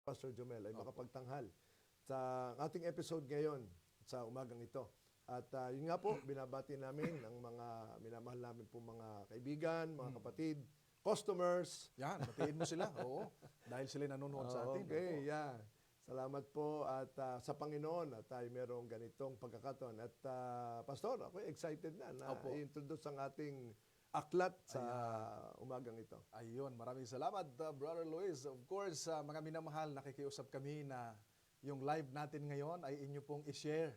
Pastor Jomel ay makapagtanghal sa ating episode ngayon sa umagang ito. At yun nga po, binabati namin ang mga minamahal namin po mga kaibigan, mga kapatid, customers. Yan, batiin mo sila. Oo. Dahil sila nanonood sa atin. Okay, yeah. Salamat po at sa Panginoon at tayo merong ganitong pagkakataon. At Pastor, ako excited na i-introduce ang ating aklat sa umagang ito. Ayun, maraming salamat, Brother Luis. Of course, mga minamahal, nakikiusap kami na yung live natin ngayon ay inyo pong i-share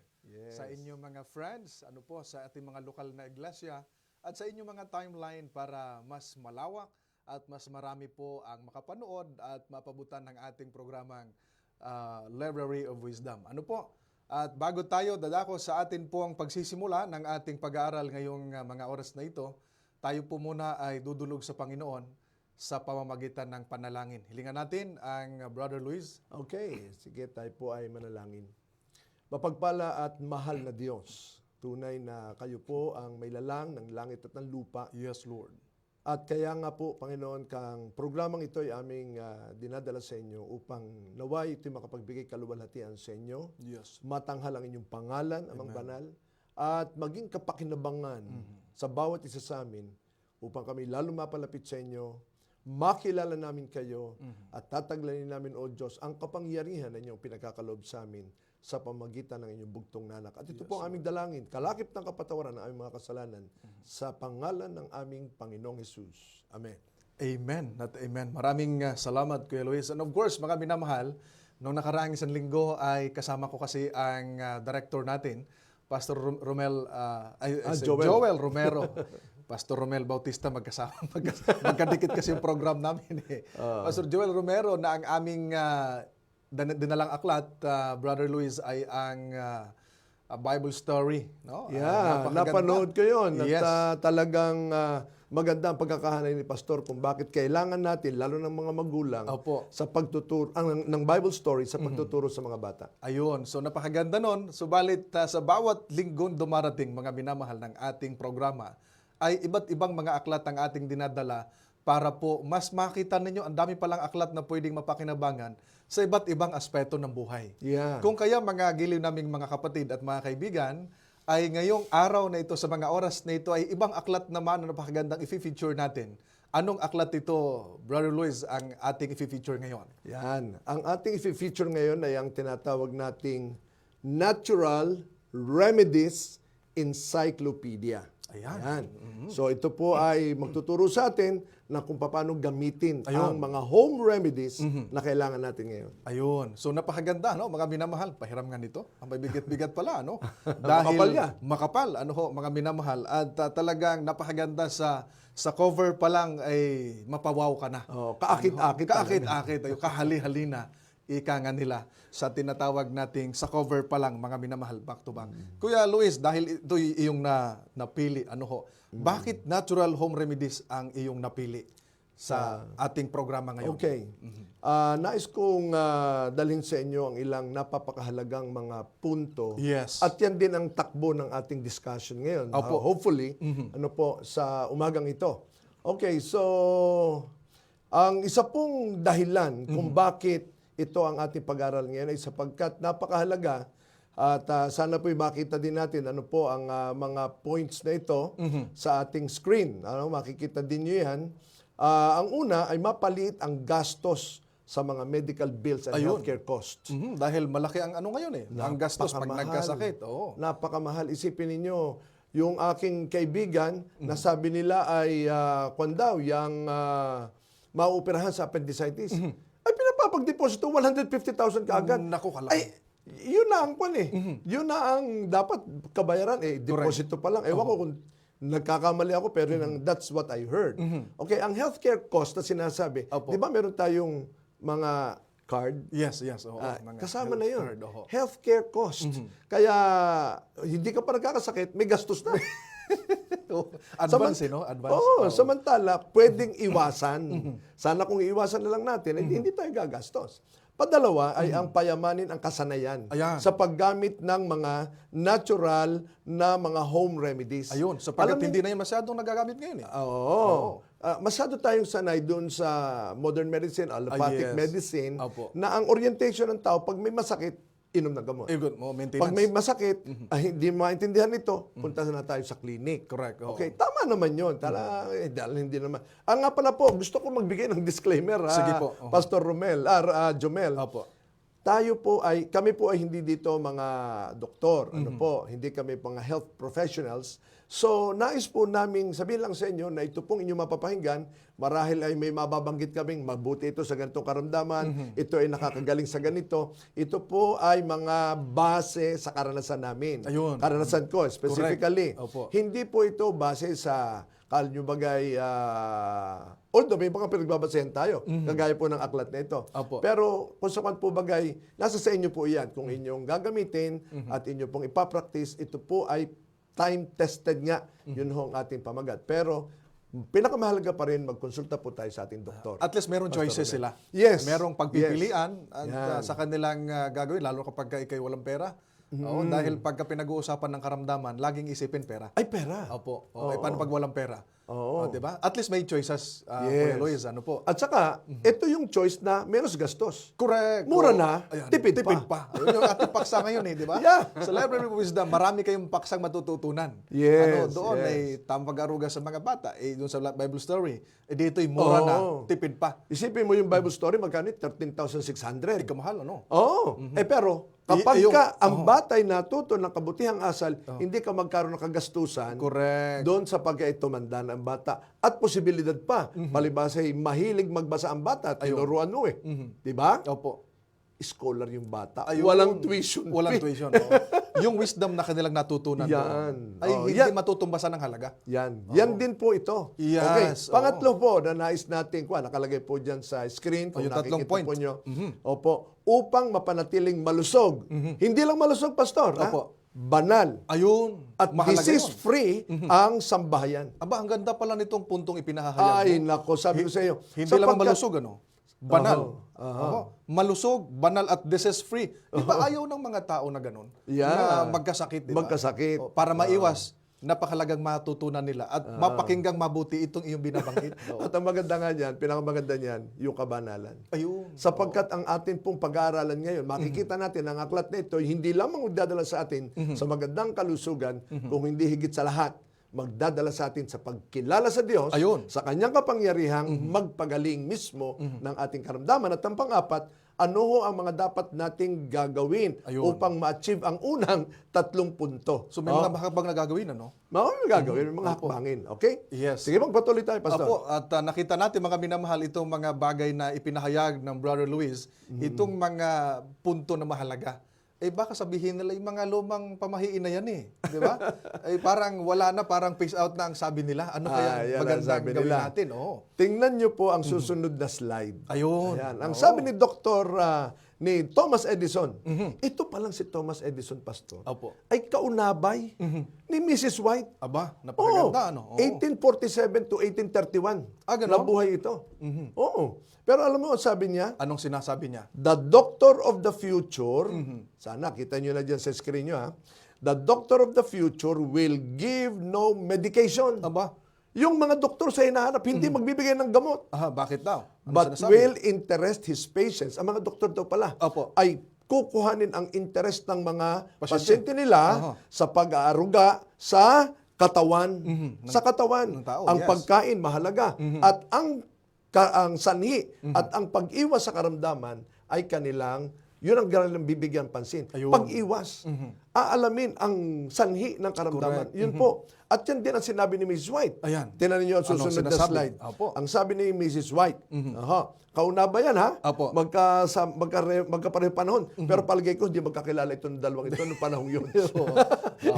sa inyong mga friends, sa ating mga lokal na iglesia, at sa inyong mga timeline para mas malawak at mas marami po ang makapanood at mapabutan ng ating programang Library of Wisdom. At bago tayo dadako sa atin po ang pagsisimula ng ating pag-aaral ngayong mga oras na ito, tayo po muna ay dudulog sa Panginoon sa pamamagitan ng panalangin. Hilingan natin ang Brother Luis. Okay, sige tayo po ay manalangin. Mapagpala at mahal na Diyos, tunay na kayo po ang may lalang ng langit at ng lupa. Yes, Lord. At kaya nga po, Panginoon, kang programang ito ay aming dinadala sa inyo upang naway ito'y makapagbigay kaluwalhatian sa inyo. Yes. Matanghal ang inyong pangalan, amang banal, at maging kapakinabangan sa bawat isa sa amin upang kami lalo mapalapit sa inyo, makilala namin kayo, at tataglanin namin, O Diyos, ang kapangyarihan na inyong pinagkakaloob sa amin sa pamagitan ng inyong bugtong nanak. At ito po ang aming dalangin, kalakip ng kapatawaran ng aming mga kasalanan sa pangalan ng aming Panginoong Hesus. Amen. Amen at amen. Maraming salamat, Kuya Luis. And of course, mga minamahal, nung nakaraang isang linggo ay kasama ko kasi ang director natin, Pastor Joel Romero. Pastor Romel Bautista, magkadikit kasi yung program namin. Pastor Joel Romero na ang aming dinalang aklat, Brother Luis, ay ang Bible story. No? Yeah, napanood ko yun. Yes. At talagang maganda ang pagkakahanay ni Pastor kung bakit kailangan natin, lalo ng mga magulang, sa pagtuturo, ng Bible story sa pagtuturo sa mga bata. Ayun, so napakaganda nun. Subalit sa bawat linggong dumarating, mga minamahal ng ating programa, ay iba't ibang mga aklat ang ating dinadala para po mas makita ninyo, ang dami palang aklat na pwedeng mapakinabangan sa iba't ibang aspeto ng buhay. Yeah. Kung kaya mga giliw naming mga kapatid at mga kaibigan, ay ngayong araw na ito, sa mga oras na ito, ay ibang aklat naman na napakagandang i-feature natin. Anong aklat ito, Brother Luis, ang ating i-feature ngayon? Yan. Ang ating i-feature ngayon ay ang tinatawag nating Natural Remedies Encyclopedia. Ayan. So ito po ay magtuturo sa atin na kung paano gamitin ang mga home remedies na kailangan natin ngayon. Ayun. So napakaganda, no? Mga minamahal, pahiram nga nito. Ang bigat-bigat pala, no? Makapal niya. Makapal, mga minamahal. At talagang napakaganda sa cover pa lang ay mapawaw ka na. Kaakit-akit. Kaakit-akit. Kahali-hali na. Ika nga nila sa tinatawag nating sa cover pa lang, mga minamahal, back to back. Kuya Luis, dahil ito iyong napili, bakit natural home remedies ang iyong napili sa ating programa ngayon? Okay. Nais kong dalhin sa inyo ang ilang napapakahalagang mga punto. Yes. At yan din ang takbo ng ating discussion ngayon. Hopefully, sa umagang ito. Okay, so ang isa pong dahilan kung bakit ito ang ating pag-aaral ngayon ay sapagkat napakahalaga at sana po'y makita din natin ang mga points na ito sa ating screen. Makikita din nyo yan. Ang una ay mapaliit ang gastos sa mga medical bills and healthcare costs. Dahil malaki ang ngayon ang gastos pag nagkasakit. Napakamahal. Isipin ninyo, yung aking kaibigan, nasabi nila ay yung mauoperahan sa appendicitis. Ay pinapapag-deposito 150,000 kaagad. Naku, kalaki. Ay, yun na ang Yun na ang dapat kabayaran. Deposito pa lang. Ewan ko kung nagkakamali ako, pero that's what I heard. Okay, ang healthcare cost na sinasabi, di ba meron tayong mga card? Yes. Kasama na yun. Healthcare cost. Kaya, hindi ka pa nagkakasakit, may gastos na. Advance, no? Advance. Samantala, pwedeng iwasan. Sana kung iwasan na lang natin, hindi tayo gagastos. Padalawa ay ang payamanin ang kasanayan Ayan. sa paggamit ng mga natural na mga home remedies. Ayun, sapagkat hindi na yan masyadong nagagamit ngayon. Oo. Masyado tayong sanay doon sa modern medicine, allopathic yes. medicine, Opo. na ang orientation ng tao, pag may masakit, inom ng gamot. Good mo, maintenance. Pag may masakit, hindi maintindihan ito, punta na tayo sa clinic. Correct. Oo. Okay, tama naman yun. Dahil hindi naman. Nga pala po, gusto ko magbigay ng disclaimer, Sige po. Pastor Romel, Jomel. Opo. Kami po ay hindi dito mga doktor, hindi kami mga health professionals. So, nais po namin sabihin lang sa inyo na ito pong inyong mapapahinggan, marahil ay may mababanggit kaming mabuti ito sa ganitong karamdaman, ito ay nakakagaling sa ganito. Ito po ay mga base sa karanasan namin. Ayun. Karanasan ko, specifically. Opo. Hindi po ito base sa nyo bagay, although may mga pinagbabasehan tayo, kagaya po ng aklat na ito. Opo. Pero kung sa po bagay, nasa sa inyo po yan. Kung inyong gagamitin at inyo pong ipapractice, ito po ay time-tested nga. Yun ho ang ating pamagat. Pero pinakamahalaga pa rin, magkonsulta po tayo sa ating doktor. At least merong choices sila. Yes. Merong pagpipilian Yan. sa kanilang gagawin, lalo kapag ikay walang pera. Oo, dahil pagka pinag-uusapan ng karamdaman, laging isipin pera. Ay, pera. Opo. Okay, paano pag walang pera? Oo. Di ba? At least may choices, Yes. Kuya Luis. Ano po? At saka, ito yung choice na menos gastos. Correct. Mura Oo. na, Ayan, tipid pa. Ayun yung ating paksa ngayon, di ba? Yeah. Sa Library of Wisdom, marami kayong paksang matututunan. Yes, Doon yes. ay tamang pag-aruga sa mga bata. Doon sa Bible story, dito'y mura na, tipid pa. Isipin mo yung Bible story, magkano? 13,600. Kamahal, ano? Oo. Pero, kapag yung- ang batay natuto ng kabutihang asal, hindi ka magkaroon ng kagastusan Correct. doon sa pagkaitumanda ng bata. At posibilidad pa, palibasa ay mahilig magbasa ang bata at tinuruan mo Di ba? Opo. Scholar yung bata. Ayun. Walang tuition. Walang fee. tuition. Oo. Yung wisdom na kanilang natutunan Yan. doon, ay hindi Yan. matutumbasan ng halaga. Yan. Yan din po ito. Yes, Okay. oo. Pangatlo po na nais natin, nakalagay po dyan sa screen, kung yung tatlong nakikita point. po nyo. Opo. Upang mapanatiling malusog. Hindi lang malusog, Pastor. Opo. Banal. Ayun. At mahalaga yun. disease-free ang sambahayan. Aba, ang ganda pala nitong puntong ipinahahayag Ay, mo. nako, sabi ko sa iyo. Hindi lang malusog, ano? Banal. Aha. Malusog, banal at disease-free. Di ba ayaw ng mga tao na ganun? Yeah. Na magkasakit, di ba? Magkasakit. Para maiwas, napakalagang matutunan nila at mapakinggang mabuti itong iyong binabanggit. Oo. At ang maganda nga niyan, pinakamaganda niyan, yung kabanalan. Ayun. Sapagkat ang atin pong pag-aaralan ngayon, makikita natin ang aklat na ito, hindi lamang magdadala sa atin sa magandang kalusugan, kung hindi higit sa lahat, magdadala sa atin sa pagkilala sa Diyos, Ayun. sa kanyang kapangyarihang magpagaling mismo ng ating karamdaman. At ang pang-apat, ano ho ang mga dapat nating gagawin Ayun. upang ma-achieve ang unang 3 punto. So may mga hakbang na gagawin, ano? Mga gagawin, mga hakbangin. Okay? Yes. Sige, magpatuloy tayo, Pastor. Apo, at nakita natin mga minamahal itong mga bagay na ipinahayag ng Brother Luis, itong mga punto na mahalaga. Baka sabihin nila yung mga lumang pamahiin na yan Di ba? Parang wala na, parang phase out na ang sabi nila. Ano kaya yan ang magandang sabi gawin nila. natin? Oo. Tingnan niyo po ang susunod na slide. Ayun. Ayan. Ang sabi ni ni Thomas Edison, ito pa lang si Thomas Edison, Pastor, Opo. ay kaunabay ni Mrs. White. Aba, Oo. napakaganda, ano? Oo. 1847 to 1831. Ganon? Nabuhay ito. Oo. Pero alam mo, sabi niya, Anong sinasabi niya? the doctor of the future, sana kita nyo na dyan sa screen nyo the doctor of the future will give no medication. Aba, Yung mga doktor sa hinahanap, hindi magbibigay ng gamot. bakit daw? Ano But sinasabi? will interest his patients. Ang mga doktor daw pala Opo. ay kukuhanin ang interest ng mga Pasyente. pasyente nila sa pag-aaruga sa katawan. Sa katawan. ng tao, Ang yes. pagkain mahalaga. At ang sanhi at ang pag-iwas sa karamdaman ay kanilang, yun ang kanilang bibigyan pansin. Ayun. Pag-iwas. Aalamin ang sanhi ng karamdaman. Correct. Yun po. At yan din ang sinabi ni Mrs. White. Ayan. Tinan niyo ang Anong susunod na sinasabi? slide. Opo. Ang sabi ni Mrs. White, kauna ba yan Opo. magkapareho panahon. Pero palagay ko, hindi magkakilala itong dalawang ito noong panahong yun.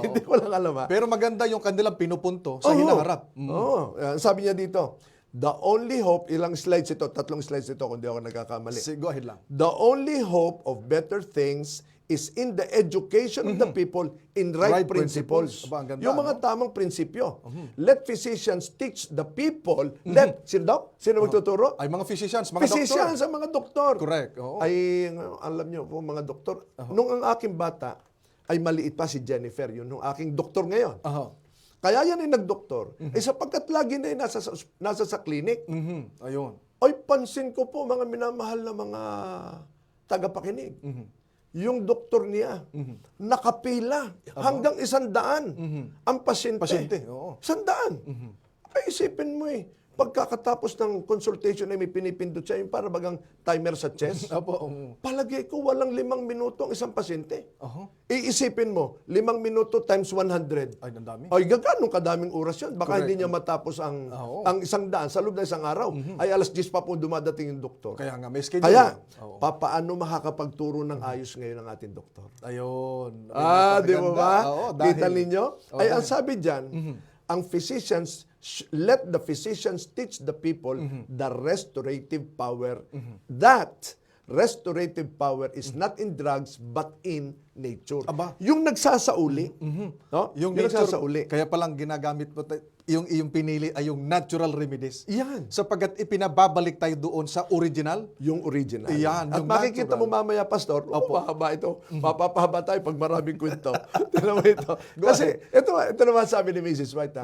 Hindi ko lang alam Pero maganda yung kanilang pinupunto sa hinaharap. Oo. Sabi niya dito, the only hope, ilang slides ito, 3 slides ito kung di ako nagkakamali. Go ahead lang. The only hope of better things is in the education of the people in right, Right principles. principles. Aba, ang ganda, Yung mga tamang prinsipyo. Let physicians teach the people. Let, sino daw? Sino magtuturo? Ay, mga physicians, mga Physicians, doktor. ang mga doktor. Correct. Oo. Ay, alam nyo po, mga doktor. Nung ang aking bata, ay maliit pa si Jennifer, yun, nung aking doktor ngayon. Aha. Kaya yan ay nagdoktor. Sapagkat lagi na nasa sa clinic. Ayun. Ay, pansin ko po, mga minamahal na mga tagapakinig. Yung doktor niya, nakapila hanggang 100 ang pasyente. Pasyente, oo. 100. Ay, isipin mo pagkakatapos ng consultation ay may pinipindot siya, yung para bagang timer sa chest. Opo. Palagay ko walang 5 minuto ang isang pasyente. Aha. Iisipin mo, 5 minuto times 100. Ay, ang dami. Ay, gaganong kadaming oras yun. Baka Correct. hindi niya matapos ang Oo. 100 sa loob ng isang araw. Ay, alas 10 pa po dumadating yung doktor. Kaya nga, may schedule. Kaya, Oo. papaano makakapagturo ng ayos ngayon ang ating doktor? Ayun. Di ba ba? Oo, Kita dahil, ninyo? Oo, Ay, ang dahil- sabi dyan, ang physicians, let the physicians teach the people the restorative power. That restorative power is not in drugs but in nature. Aba. Yung nagsasauli, no? yung nature, nagsasauli. kaya palang ginagamit mo, yung pinili ay yung natural remedies. Yan. Sapagkat ipinababalik tayo doon sa original. Yung original. Yan, At yung makikita natural. mo mamaya, Pastor, mahaba ito. Mapapahaba tayo pag maraming kwento. Tignan mo ito. Kasi ito naman sabi ni Mrs. White.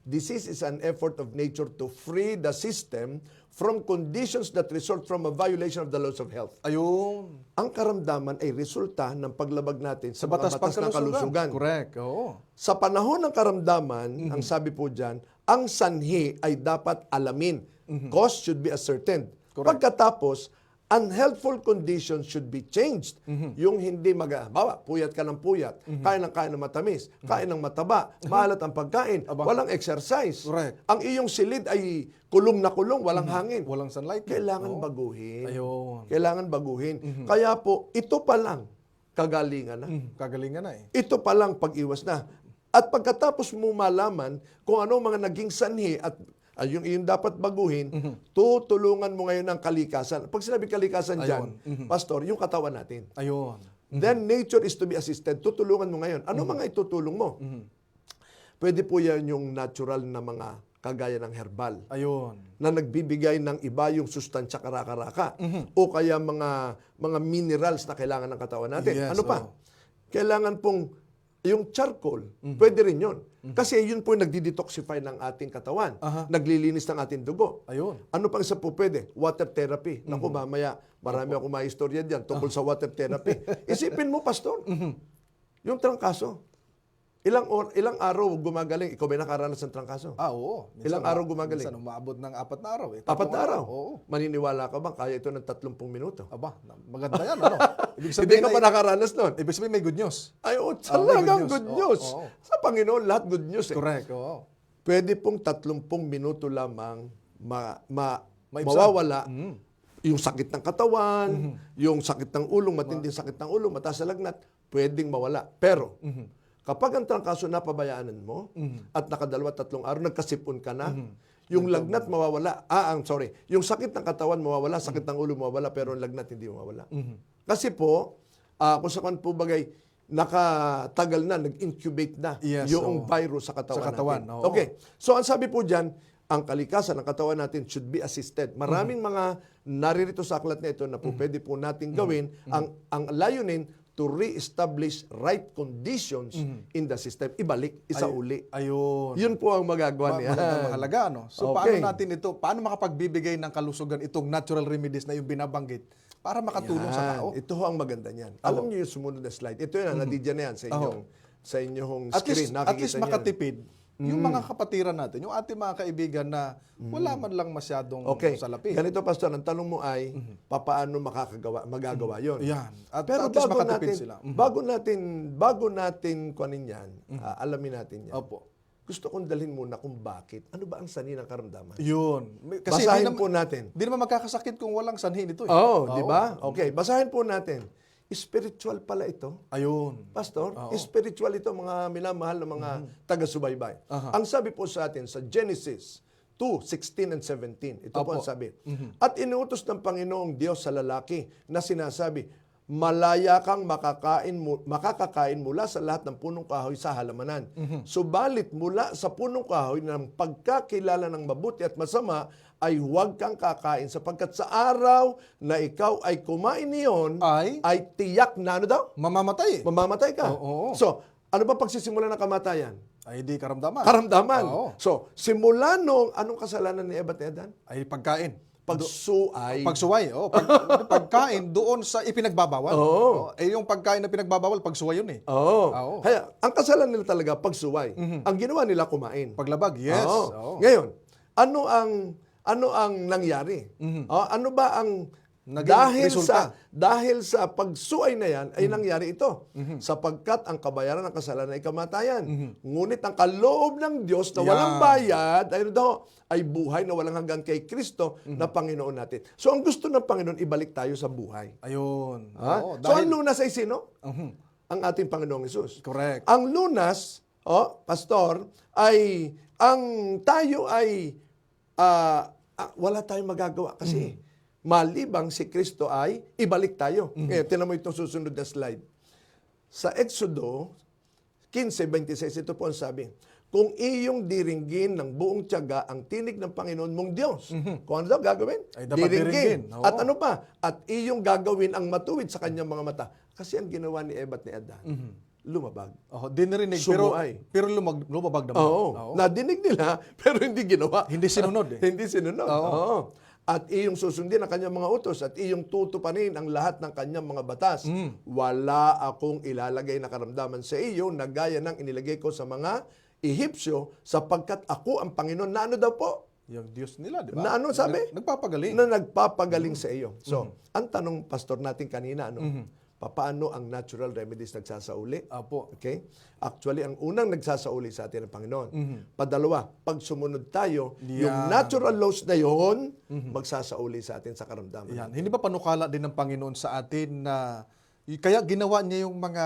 Disease is an effort of nature to free the system from conditions that result from a violation of the laws of health. Ayun. Ang karamdaman ay resulta ng paglabag natin sa Batas mga batas ng kalusugan. Correct. Oo. Sa panahon ng karamdaman, ang sabi po dyan, ang sanhi ay dapat alamin. Cause should be ascertained. Correct. Pagkatapos, unhealthful conditions should be changed. Yung hindi bawa, puyat ka ng puyat, kain ng matamis, kain ng mataba, maalat ang pagkain, walang exercise. Correct. Ang iyong silid ay kulong na kulong, walang hangin. Walang sunlight. Kailangan baguhin. Ayun. Kailangan baguhin. Kaya po, ito pa lang, kagalingan na. Kagalingan na eh. Ito pa lang pag-iwas na. At pagkatapos mo malaman kung ano mga naging sanhi at yung dapat baguhin, tutulungan mo ngayon ang kalikasan. Pag sinabi kalikasan dyan, Pastor, yung katawan natin. Ayun. Then nature is to be assisted. Tutulungan mo ngayon. Ano mga itutulong mo? Pwede po yan yung natural na mga kagaya ng herbal Ayun. na nagbibigay ng iba yung sustansya karaka-raka o kaya mga minerals na kailangan ng katawan natin. Yes, Ano pa? Kailangan pong yung charcoal, pwede rin yun. Kasi yun po yung nagdi-detoxify ng ating katawan. Naglilinis ng ating dugo. Ayun. Ano pang isa po pwede? Water therapy. Naku, mamaya, marami akong maistorya dyan tungkol sa water therapy. Isipin mo, Pastor, yung trangkaso. Ilang araw gumagaling? Ikaw ba nakaranas ng trangkaso? Oo. Ilang araw gumagaling? Minsan umaabot ng 4 na araw. 4 na araw? Oo. Maniniwala ka ba? Kaya ito ng 30 minuto. Aba, maganda yan. Ano? Ibig Hindi sabihin, ka pa nakaranas nun. ibig sabihin may good news. Ay, may talagang good good news. news. Oo. Sa Panginoon, lahat good news. Correct. Oo. Pwede pong 30 minuto lamang Maibsan. mawawala yung sakit ng katawan, yung sakit ng ulo, matinding sakit ng ulo, mataas na lagnat, pwedeng mawala. Pero, kapag ang trangkaso napabayaanan mo, at nakadalawa, 3 araw, nagkasipon ka na, yung lagnat mawawala. Yung sakit ng katawan mawawala, sakit ng ulo mawawala, pero ang lagnat hindi mawawala. Kasi po, kung saan po bagay, nakatagal na, nag-incubate na Yes, yung virus sa katawan, Sa katawan, natin. oo. Okay. So, ang sabi po dyan, ang kalikasan ng katawan natin should be assisted. Maraming mga naririto sa aklat na ito na po pwede po natin gawin. Ang layunin, to re-establish right conditions in the system. Ibalik, isauli. Ayun. Yun po ang magagawa niya. Magandang mahalaga, no? So, Okay. paano natin ito, paano makapagbibigay ng kalusugan itong natural remedies na yung binabanggit para makatulong sa tao? Ito ho ang maganda niyan. Alam niyo yung sumunod na slide. Ito yan, nadidyan na yan sa inyong At screen. least Nakikita niyo yan. makatipid yung mga kapatiran natin, yung ating mga kaibigan na wala man lang masyadong Okay. salapi. Ganito, Pastor, ang tanong mo ay, papaano magagawa yon? Yan. At Pero at least bago makatipid natin, sila. bago natin kunin yan, alamin natin yan. Opo. Gusto kong dalhin muna kung bakit. Ano ba ang sanhi ng karamdaman? Yun. Basahin di po natin. Di naman magkakasakit kung walang sanhi nito. Eh. Oo, di ba? Okay, basahin po natin. Spiritual pala ito. Ayun. Pastor, spiritual ito, mga minamahal na mga taga-subaybay. Ang sabi po sa atin sa Genesis 2:16 and 17, ito po ang sabi. At inuutos ng Panginoong Diyos sa lalaki na sinasabi, malaya kang makakakain mula sa lahat ng punong kahoy sa halamanan. Subalit mula sa punong kahoy ng pagkakilala ng mabuti at masama ay huwag kang kakain sapagkat sa araw na ikaw ay kumain niyon ay tiyak na ano daw? Mamamatay. Mamamatay ka. Oo. So, ano ba pagsisimula ng kamatayan? Ay di karamdaman. Karamdaman. Oo. So, simula nung anong kasalanan ni Eva at Adan? Ay pagkain. Pagsuay. Pagsuway. Pagkain doon sa ipinagbabawal. Oo. Yung pagkain na pinagbabawal, pagsuway yun eh. Oo. Oo. Kaya, ang kasalanan nila talaga, pagsuway. Ang ginawa nila, kumain. Paglabag, yes. Oo. Oo. Ngayon, ano ang nangyari? Ano ba ang Naging resulta. dahil sa pagsuay na yan ay nangyari ito sapagkat ang kabayaran ng kasalanan ay kamatayan. Ngunit ang kaloob ng Diyos na walang bayad ay buhay na walang hanggan kay Kristo na Panginoon natin. So ang gusto ng Panginoon ibalik tayo sa buhay. Ayun. Oo, So ang lunas ay sino? Ang ating Panginoong Hesus. Correct. Ang lunas, pastor, ay ang tayo ay wala tayong magagawa kasi malibang si Kristo ay ibalik tayo. Ngayon, tinan mo itong susunod na slide. Sa Exodo 15:26, ito po ang sabi, kung iyong diringgin ng buong tiyaga ang tinig ng Panginoon mong Diyos. Kung ano daw gagawin? Ay, dapat diringgin. Oo. At ano pa? At iyong gagawin ang matuwid sa kanyang mga mata. Kasi ang ginawa ni Eva at ni Adan, lumabag. Di narinig, Sumuay. pero lumabag naman. Oo. Nadinig nila, pero hindi ginawa. Hindi sinunod eh. Hindi sinunod. Oo. At iyong susundin ang kanyang mga utos at iyong tutupanin ang lahat ng kanyang mga batas. Wala akong ilalagay na karamdaman sa iyo na gaya ng inilagay ko sa mga Ehipsyo sapagkat ako ang Panginoon na ano daw po? Yung Diyos nila, di ba? Na ano sabi? Nagpapagaling. Na nagpapagaling sa iyo. So, ang tanong, pastor natin kanina, paano ang natural remedies nagsasauli? Apo. Okay? Actually, ang unang nagsasauli sa atin ng Panginoon. Padalawa, pag sumunod tayo, yung natural laws na yon, magsasauli sa atin sa karamdaman. Yan. Hindi ba panukala din ng Panginoon sa atin na kaya ginawa niya yung mga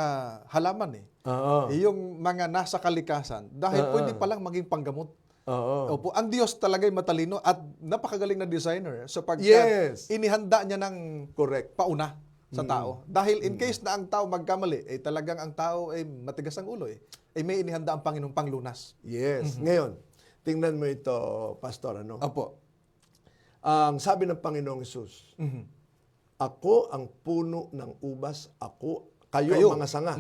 halaman eh. Oo. Yung mga nasa kalikasan dahil pwede palang maging panggamot. Oo. Opo, ang Diyos talaga'y matalino at napakagaling na designer sapagkat Yes. inihanda niya ng Correct. pauna sa tao. Dahil in case na ang tao magkamali, talagang ang tao ay matigas ang ulo eh. May inihanda ang Panginoong panglunas. Yes. Ngayon, tingnan mo ito, pastor, ano? Opo. Ang sabi ng Panginoong Hesus, ako ang puno ng ubas, kayo ang mga sanga.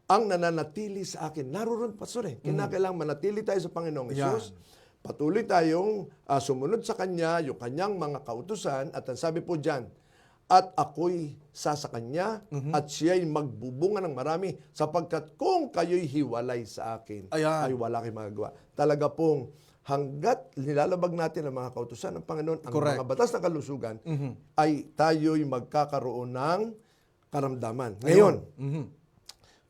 Ang nananatili sa akin. Naroon, pastor kinakailangan manatili tayo sa Panginoong Hesus. Patuloy tayong sumunod sa Kanya, yung Kanyang mga kautusan. At ang sabi po dyan, at ako'y sa Kanya at siya'y magbubunga ng marami sapagkat kung kayo'y hiwalay sa akin, ay wala kayong magagawa. Talaga pong hanggat nilalabag natin ang mga kautusan ng Panginoon, ang mga batas ng kalusugan, ay tayo'y magkakaroon ng karamdaman. Ngayon,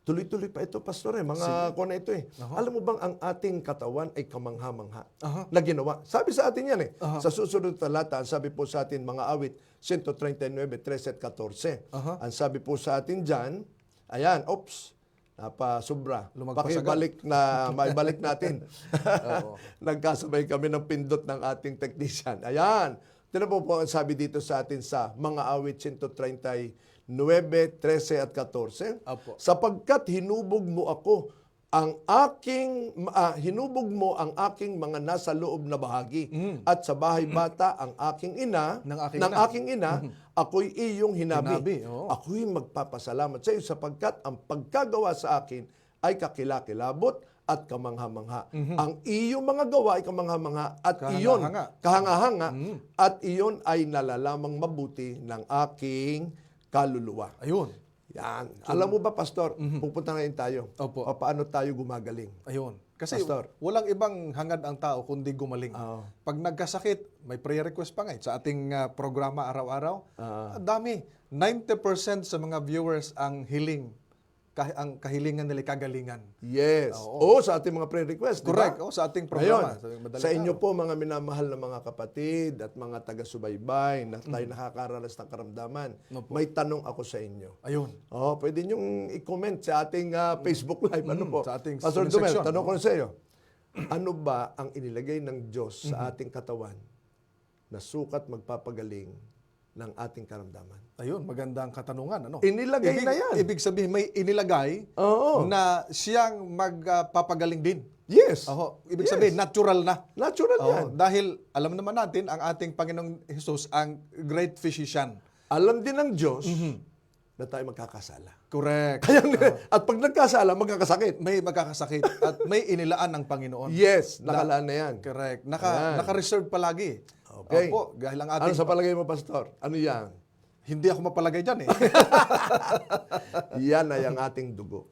tuloy-tuloy pa ito, pastor, mga kuna ito Alam mo bang ang ating katawan ay kamangha-mangha na ginawa? Sabi sa atin yan Sa susunod na talata, ang sabi po sa atin, mga awit 139:13 at 14. Ang sabi po sa atin dyan, ayan, napasubra. Pakibalik na, maibalik natin. Nagkasabay kami ng pindot ng ating technician. Ayan. Tinan po ang sabi dito sa atin sa mga awit 139:13 at 14. Sapagkat hinubog mo ang aking mga nasa loob na bahagi at sa bahay bata ang aking ina ako'y iyong hinabi. Ako'y magpapasalamat sa iyo sapagkat ang pagkagawa sa akin ay kakilakilabot at kamangha-mangha. Ang iyong mga gawa ay kamangha-mangha at iyon kahanga-hanga at iyon ay nalalamang mabuti ng aking kaluluwa. Ayun. Yan. Alam mo ba, pastor, pupunta ngayon tayo. Paano tayo gumagaling? Ayun. Kasi pastor, walang ibang hangad ang tao kundi gumaling. Pag nagkasakit, may prayer request pa nga sa ating programa araw-araw. Dami. 90% sa mga viewers ang healing. Ang kahilingan nila kagalingan. Yes. Sa ating mga prayer request. Correct. Diba? Sa ating programa. Sa inyo po, mga minamahal na mga kapatid at mga taga-subaybay na tayo nakakaranas ng karamdaman, may tanong ako sa inyo. Ayun. Pwede niyong i-comment sa ating Facebook Live. Ano po? Sa ating Pastor comment Dumel, section. tanong ko na sa iyo. Ano ba ang inilagay ng Diyos sa ating katawan na sukat magpapagaling ng ating karamdaman? Ayun, magandang katanungan. Ano? Inilagay na yan. Ibig sabihin, may inilagay Oo. na siyang magpapagaling din. Yes. Ibig Yes. sabihin, natural na. Natural yan. Dahil alam naman natin, ang ating Panginoong Jesus, ang great physician. Alam din ng Diyos na tayo magkakasala. Correct. Kaya, at pag nagkasala, magkakasakit. May magkakasakit at may inilaan ng Panginoon. Yes, nakalaan na yan. Correct. Ayan. Naka-reserve palagi. Okay. Opo, dahil ang Ano ating... sa palagay mo, Pastor? Ano yan? Hindi ako mapalagay dyan eh. Yan ay ang ating dugo.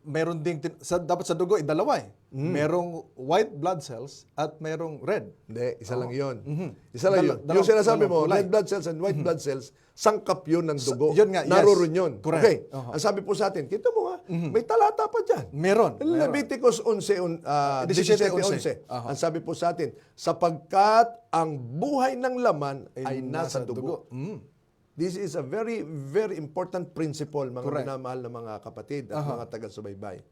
Meron ding, dapat sa dugo, dalawa eh. Merong white blood cells at merong red. Hindi, isa lang yun. Isa lang yun. Dalawang- Yung sinasabi mo, dalawang kulay. red blood cells and white blood cells, sangkap yun ng dugo. Yun nga, yes. Naroon yun. Correct. Okay. Uh-huh. Ang sabi po sa atin, kita mo nga, may talata pa dyan. Meron. Leviticus 11, 17:11. Aha. Ang sabi po sa atin, sapagkat ang buhay ng laman ay nasa dugo. This is a very, very important principle, mga Correct. minamahal na mga kapatid at mga taga-subaybay.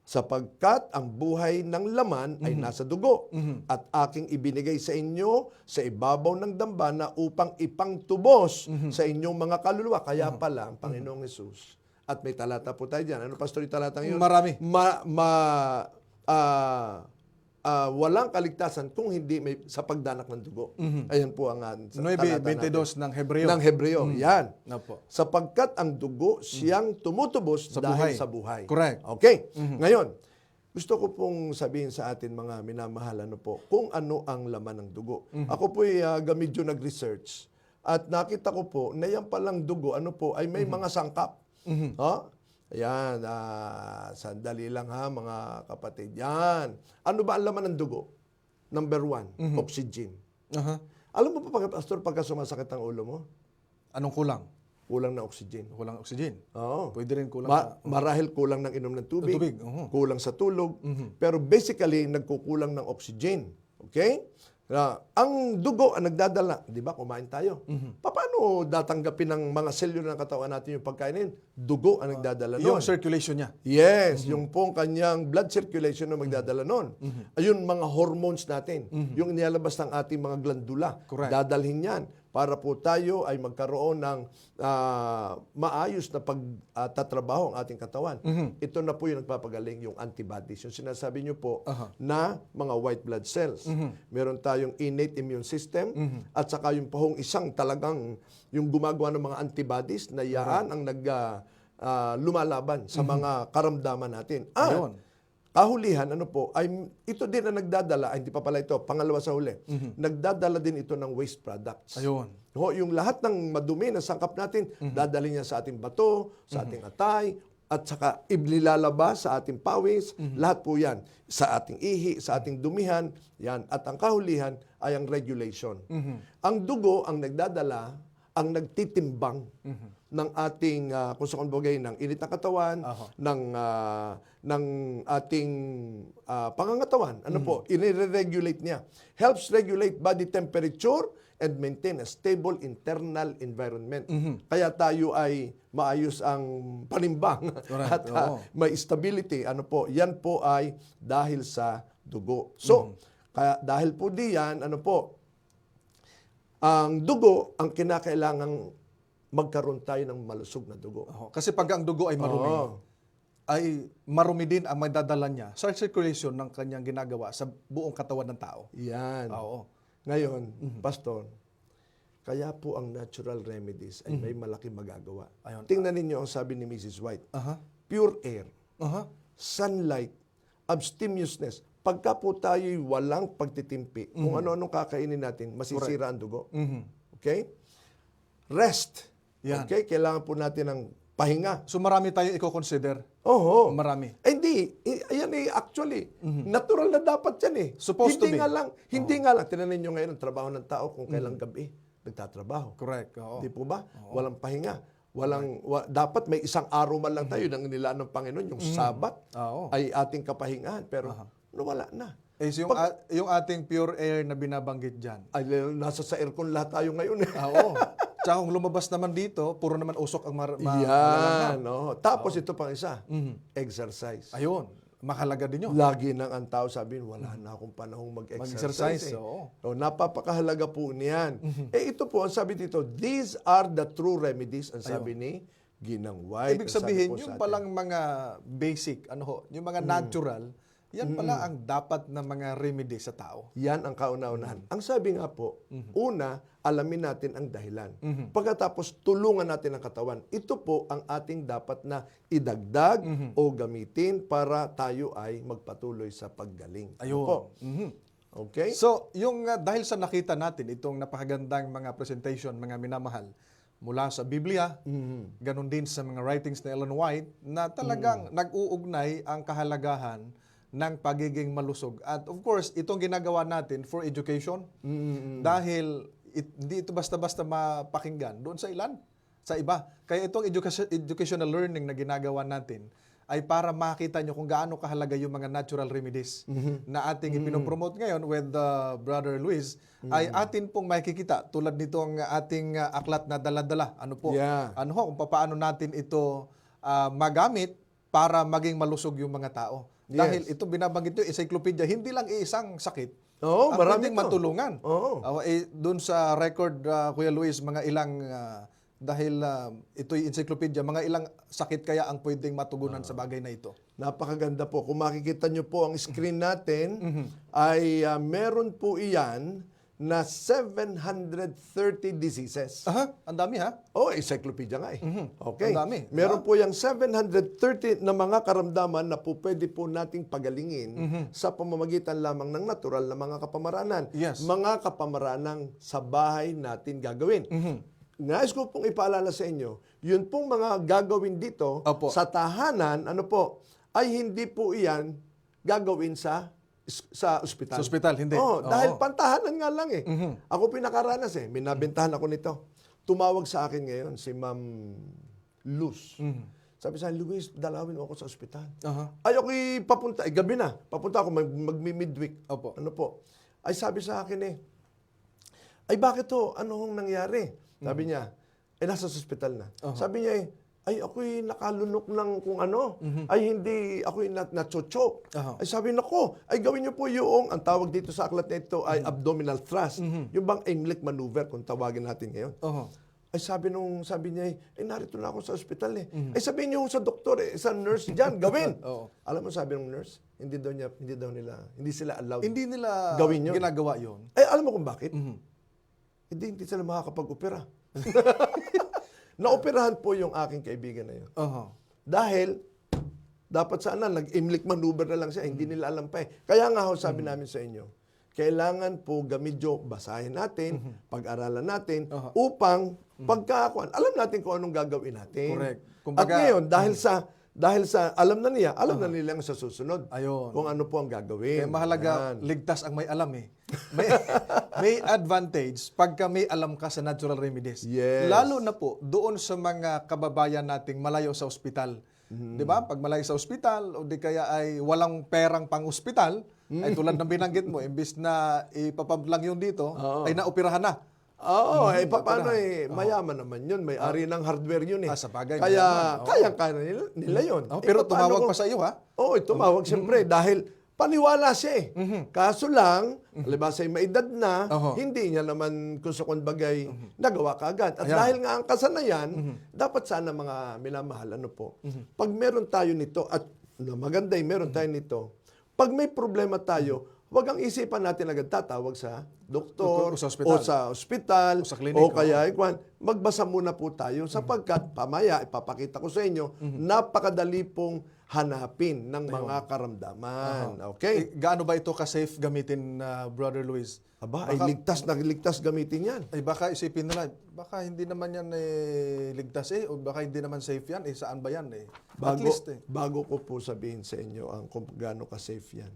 Sapagkat ang buhay ng laman ay nasa dugo at aking ibinigay sa inyo sa ibabaw ng dambana upang ipangtubos sa inyong mga kaluluwa. Kaya pala ang Panginoong Hesus. At may talata po tayo dyan. Ano, Pastor, yung talatang yun? Marami. Walang kaligtasan kung hindi may sa pagdanak ng dugo. Ayan po ang sa talata 9:22 ng Hebreo. ng Hebreo. Yan. Opo. Sapagkat ang dugo siyang tumutubos Sa dahil buhay. sa buhay. Correct. Okay. Ngayon, gusto ko pong sabihin sa atin mga minamahal kung ano ang laman ng dugo. Ako po ay medyo nag-research at nakita ko po na yan palang dugo ay may mga sangkap. Ayan, sandali lang ha mga kapatid. Yan. Ano ba ang laman ng dugo? Number 1, oxygen. Aha. Alam mo pa, Pastor, pagka sumasakit ang ulo mo, Anong kulang? kulang na oxygen. Kulang oxygen. Oo. Pwede rin kulang. Marahil kulang ng inom ng tubig, Tubig, oo. kulang sa tulog, pero basically, nagkukulang ng oxygen. Okay? Ang dugo ang nagdadala, di ba, kumain tayo. Paano datanggapin ng mga selula ng katawan natin yung pagkainin? Dugo ang nagdadala nun. Yung circulation niya. Yes, yung pong kanyang blood circulation na magdadala nun. Ayun, mga hormones natin. Yung nilalabas ng ating mga glandula. Correct. Dadalhin yan para po tayo ay magkaroon ng maayos na pagtatrabaho ang ating katawan. Ito na po yung nagpapagaling, yung antibodies. Yung sinasabi nyo po na mga white blood cells. Meron tayong innate immune system at saka yung pahong isang talagang yung gumagawa ng mga antibodies na yaan ang lumalaban sa mga karamdaman natin. Ayun. Kahulihan, ay ito din ang nagdadala, hindi pa pala ito, pangalawa sa huli, nagdadala din ito ng waste products. Ayun. Yung lahat ng madumi na sangkap natin, dadali niya sa ating bato, sa ating atay, at saka inilalabas sa ating pawis, lahat po yan. Sa ating ihi, sa ating dumihan, yan. At ang kahulihan ay ang regulation. Ang dugo ang nagdadala, ang nagtitimbang ng ating kung saan bagay ng init ng katawan, ng ating pangangatawan. Ano po? I-regulate niya. Helps regulate body temperature and maintain a stable internal environment. Kaya tayo ay maayos ang panimbang at may stability. Ano po? Yan po ay dahil sa dugo. So, kaya dahil po diyan, ang dugo ang kinakailangang magkaroon tayo ng malusog na dugo. Kasi pag ang dugo ay marumi, ay marumi din ang madadala niya sa circulation ng kanyang ginagawa sa buong katawan ng tao. Yan. Oo. Ngayon, Pastor, kaya po ang natural remedies ay may malaking magagawa. Ayun. Tingnan ninyo ang sabi ni Mrs. White. Aha. Pure air, Aha. sunlight, abstemiousness. Pagka po tayo'y walang pagtitimpi, kung ano-anong kakainin natin, masisira ang dugo. Okay? Rest. Yan. Okay? Kailangan po natin ng pahinga. So marami tayong i-consider. Oo. Marami. Hindi. Ayan actually. Natural na dapat yan Supposed to hindi be. Hindi nga lang. Tinanin nyo ngayon ang trabaho ng tao kung kailang gabi nagtatrabaho. Correct. Oo. Di po ba? Walang pahinga. Dapat may isang araw man lang tayo nang nilaan ng Panginoon, yung Sabat Oo. ay ating kapahingahan. Pero wala na. Yung ating pure air na binabanggit dyan. Ay, nasa sa aircon lahat tayo ngayon. Oo. Tsaka kung lumabas naman dito, puro naman usok ang Yan. No? Tapos ito pang isa, exercise. Ayun. Mahalaga din yun. Lagi nang ang tao sabihin, wala na akong panahong mag-exercise. Mag-exercise, oo. So, napapakahalaga po niyan. Ito po, ang sabi dito, these are the true remedies, ang sabi ni Ginang White. Ibig ang sabi sabihin, po sa yung atin. palang mga basic, yung mga natural, yan pala ang dapat na mga remedy sa tao. Yan ang kauna-unahan. Ang sabi nga po, una, alamin natin ang dahilan. Pagkatapos, tulungan natin ang katawan. Ito po ang ating dapat na idagdag o gamitin para tayo ay magpatuloy sa paggaling. Ano Ayun. po? Okay? So, yung dahil sa nakita natin itong napakagandang mga presentation, mga minamahal, mula sa Biblia, ganun din sa mga writings ni Ellen White, na talagang nag-uugnay ang kahalagahan ng pagiging malusog. At of course, itong ginagawa natin for education, dahil hindi ito basta-basta mapakinggan doon sa iba. Kaya itong educational learning na ginagawa natin ay para makita nyo kung gaano kahalaga yung mga natural remedies na ating ipinopromote ngayon with Brother Luis, ay atin pong makikita tulad nitong ating aklat na dala-dala. Ano po? Yeah. Kung paano natin ito magamit para maging malusog yung mga tao. Yes. Dahil ito binabanggit nyo, encyclopedia, hindi lang iisang sakit. Oo, ang marami pwedeng to. matulungan. Oo. Doon sa record, Kuya Luis, mga ilang, dahil ito'y encyclopedia, mga ilang sakit kaya ang pwedeng matugunan sa bagay na ito. Napakaganda po. Kung makikita nyo po ang screen natin, ay meron po iyan na 730 diseases. Aha, ang dami ha? Oh, encyclopedia nga eh. Okay. Ang dami. Meron po yung 730 na mga karamdaman na po pwede po nating pagalingin sa pamamagitan lamang ng natural na mga kapamaranan. Yes. Mga kapamaranang sa bahay natin gagawin. Nais ko pong ipaalala sa inyo, yun pong mga gagawin dito Opo. sa tahanan, ay hindi po iyan gagawin sa ospital. Sa ospital, hindi. Oh, dahil Oo. pantahanan nga lang eh. Ako pinakaranas eh. May nabentahan ako nito. Tumawag sa akin ngayon si Ma'am Luz. Sabi sa akin, Luis, dalawin mo ako sa ospital. Aha. Ay, ako'y papunta. Gabi na. Papunta ako magmi-midweek. Opo. Ano po? Ay, sabi sa akin eh, ay bakit to? Ano hong nangyari? Sabi niya, nasa ospital na. Sabi niya ay ako'y nakalunok ng kung ano. Ay hindi, ako'y nachochoke. Ay sabi, nako, ay gawin niyo po yung, ang tawag dito sa aklat na ito ay abdominal thrust. Yung bang Heimlich maneuver, kung tawagin natin ngayon. Ay sabi niya, narito na ako sa ospital eh. Ay sabihin niyo sa doktor sa nurse diyan, gawin. Alam mo sabi ng nurse, hindi sila allowed. Hindi nila Gawin yun. ginagawa yun. Ay alam mo kung bakit? Hindi sila makakapag-opera. Naoperahan po yung aking kaibigan na yun. Dahil, dapat sana nag-Heimlich maneuver na lang siya, hindi nila alam pa eh. Kaya nga ho, sabi namin sa inyo, kailangan po gamidyo basahin natin, pag-aralan natin, upang pagkakakuan, alam natin kung anong gagawin natin. Correct. At Kumbaga, ngayon, dahil sa alam na nila ang sa susunod. Ayun. Kung ano po ang gagawin. Kaya mahalaga, Ayan. ligtas ang may alam eh. May advantage pagka may alam ka sa natural remedies. Yes. Lalo na po doon sa mga kababayan nating malayo sa ospital. 'Di ba? Pag malayo sa ospital o di kaya ay walang perang pang-ospital, ay tulad ng binanggit mo, imbis na ipapablang yun dito, ay naoperahan na. Oo, paano mayaman naman yun. May-ari ng hardware yun eh. Sa bagay, Kaya, mayaman. kaya nila yun. Pero paano tumawag pa sa iyo ha? Oo, tumawag siyempre dahil paniwala siya eh. Kaso lang, alibasa may edad na, hindi niya naman kung sa bagay nagawa kaagad. At dahil nga ang kasanayan, dapat sana mga minamahal, pag meron tayo nito, at maganda meron tayo nito, pag may problema tayo, huwag ang isipan natin agad tatawag sa doktor O sa ospital. o O sa klinik, o kaya magbasa muna po tayo sapagkat pamaya ipapakita ko sa inyo napakadali pong hanapin ng mga karamdaman. Okay? Gaano ba ito ka-safe gamitin, Brother Luis? Aba, ay ligtas gamitin yan. Ay baka isipin nila, baka hindi naman yan ligtas o baka hindi naman safe yan, saan ba yan At least Bago ko po sabihin sa inyo kung gaano ka-safe yan.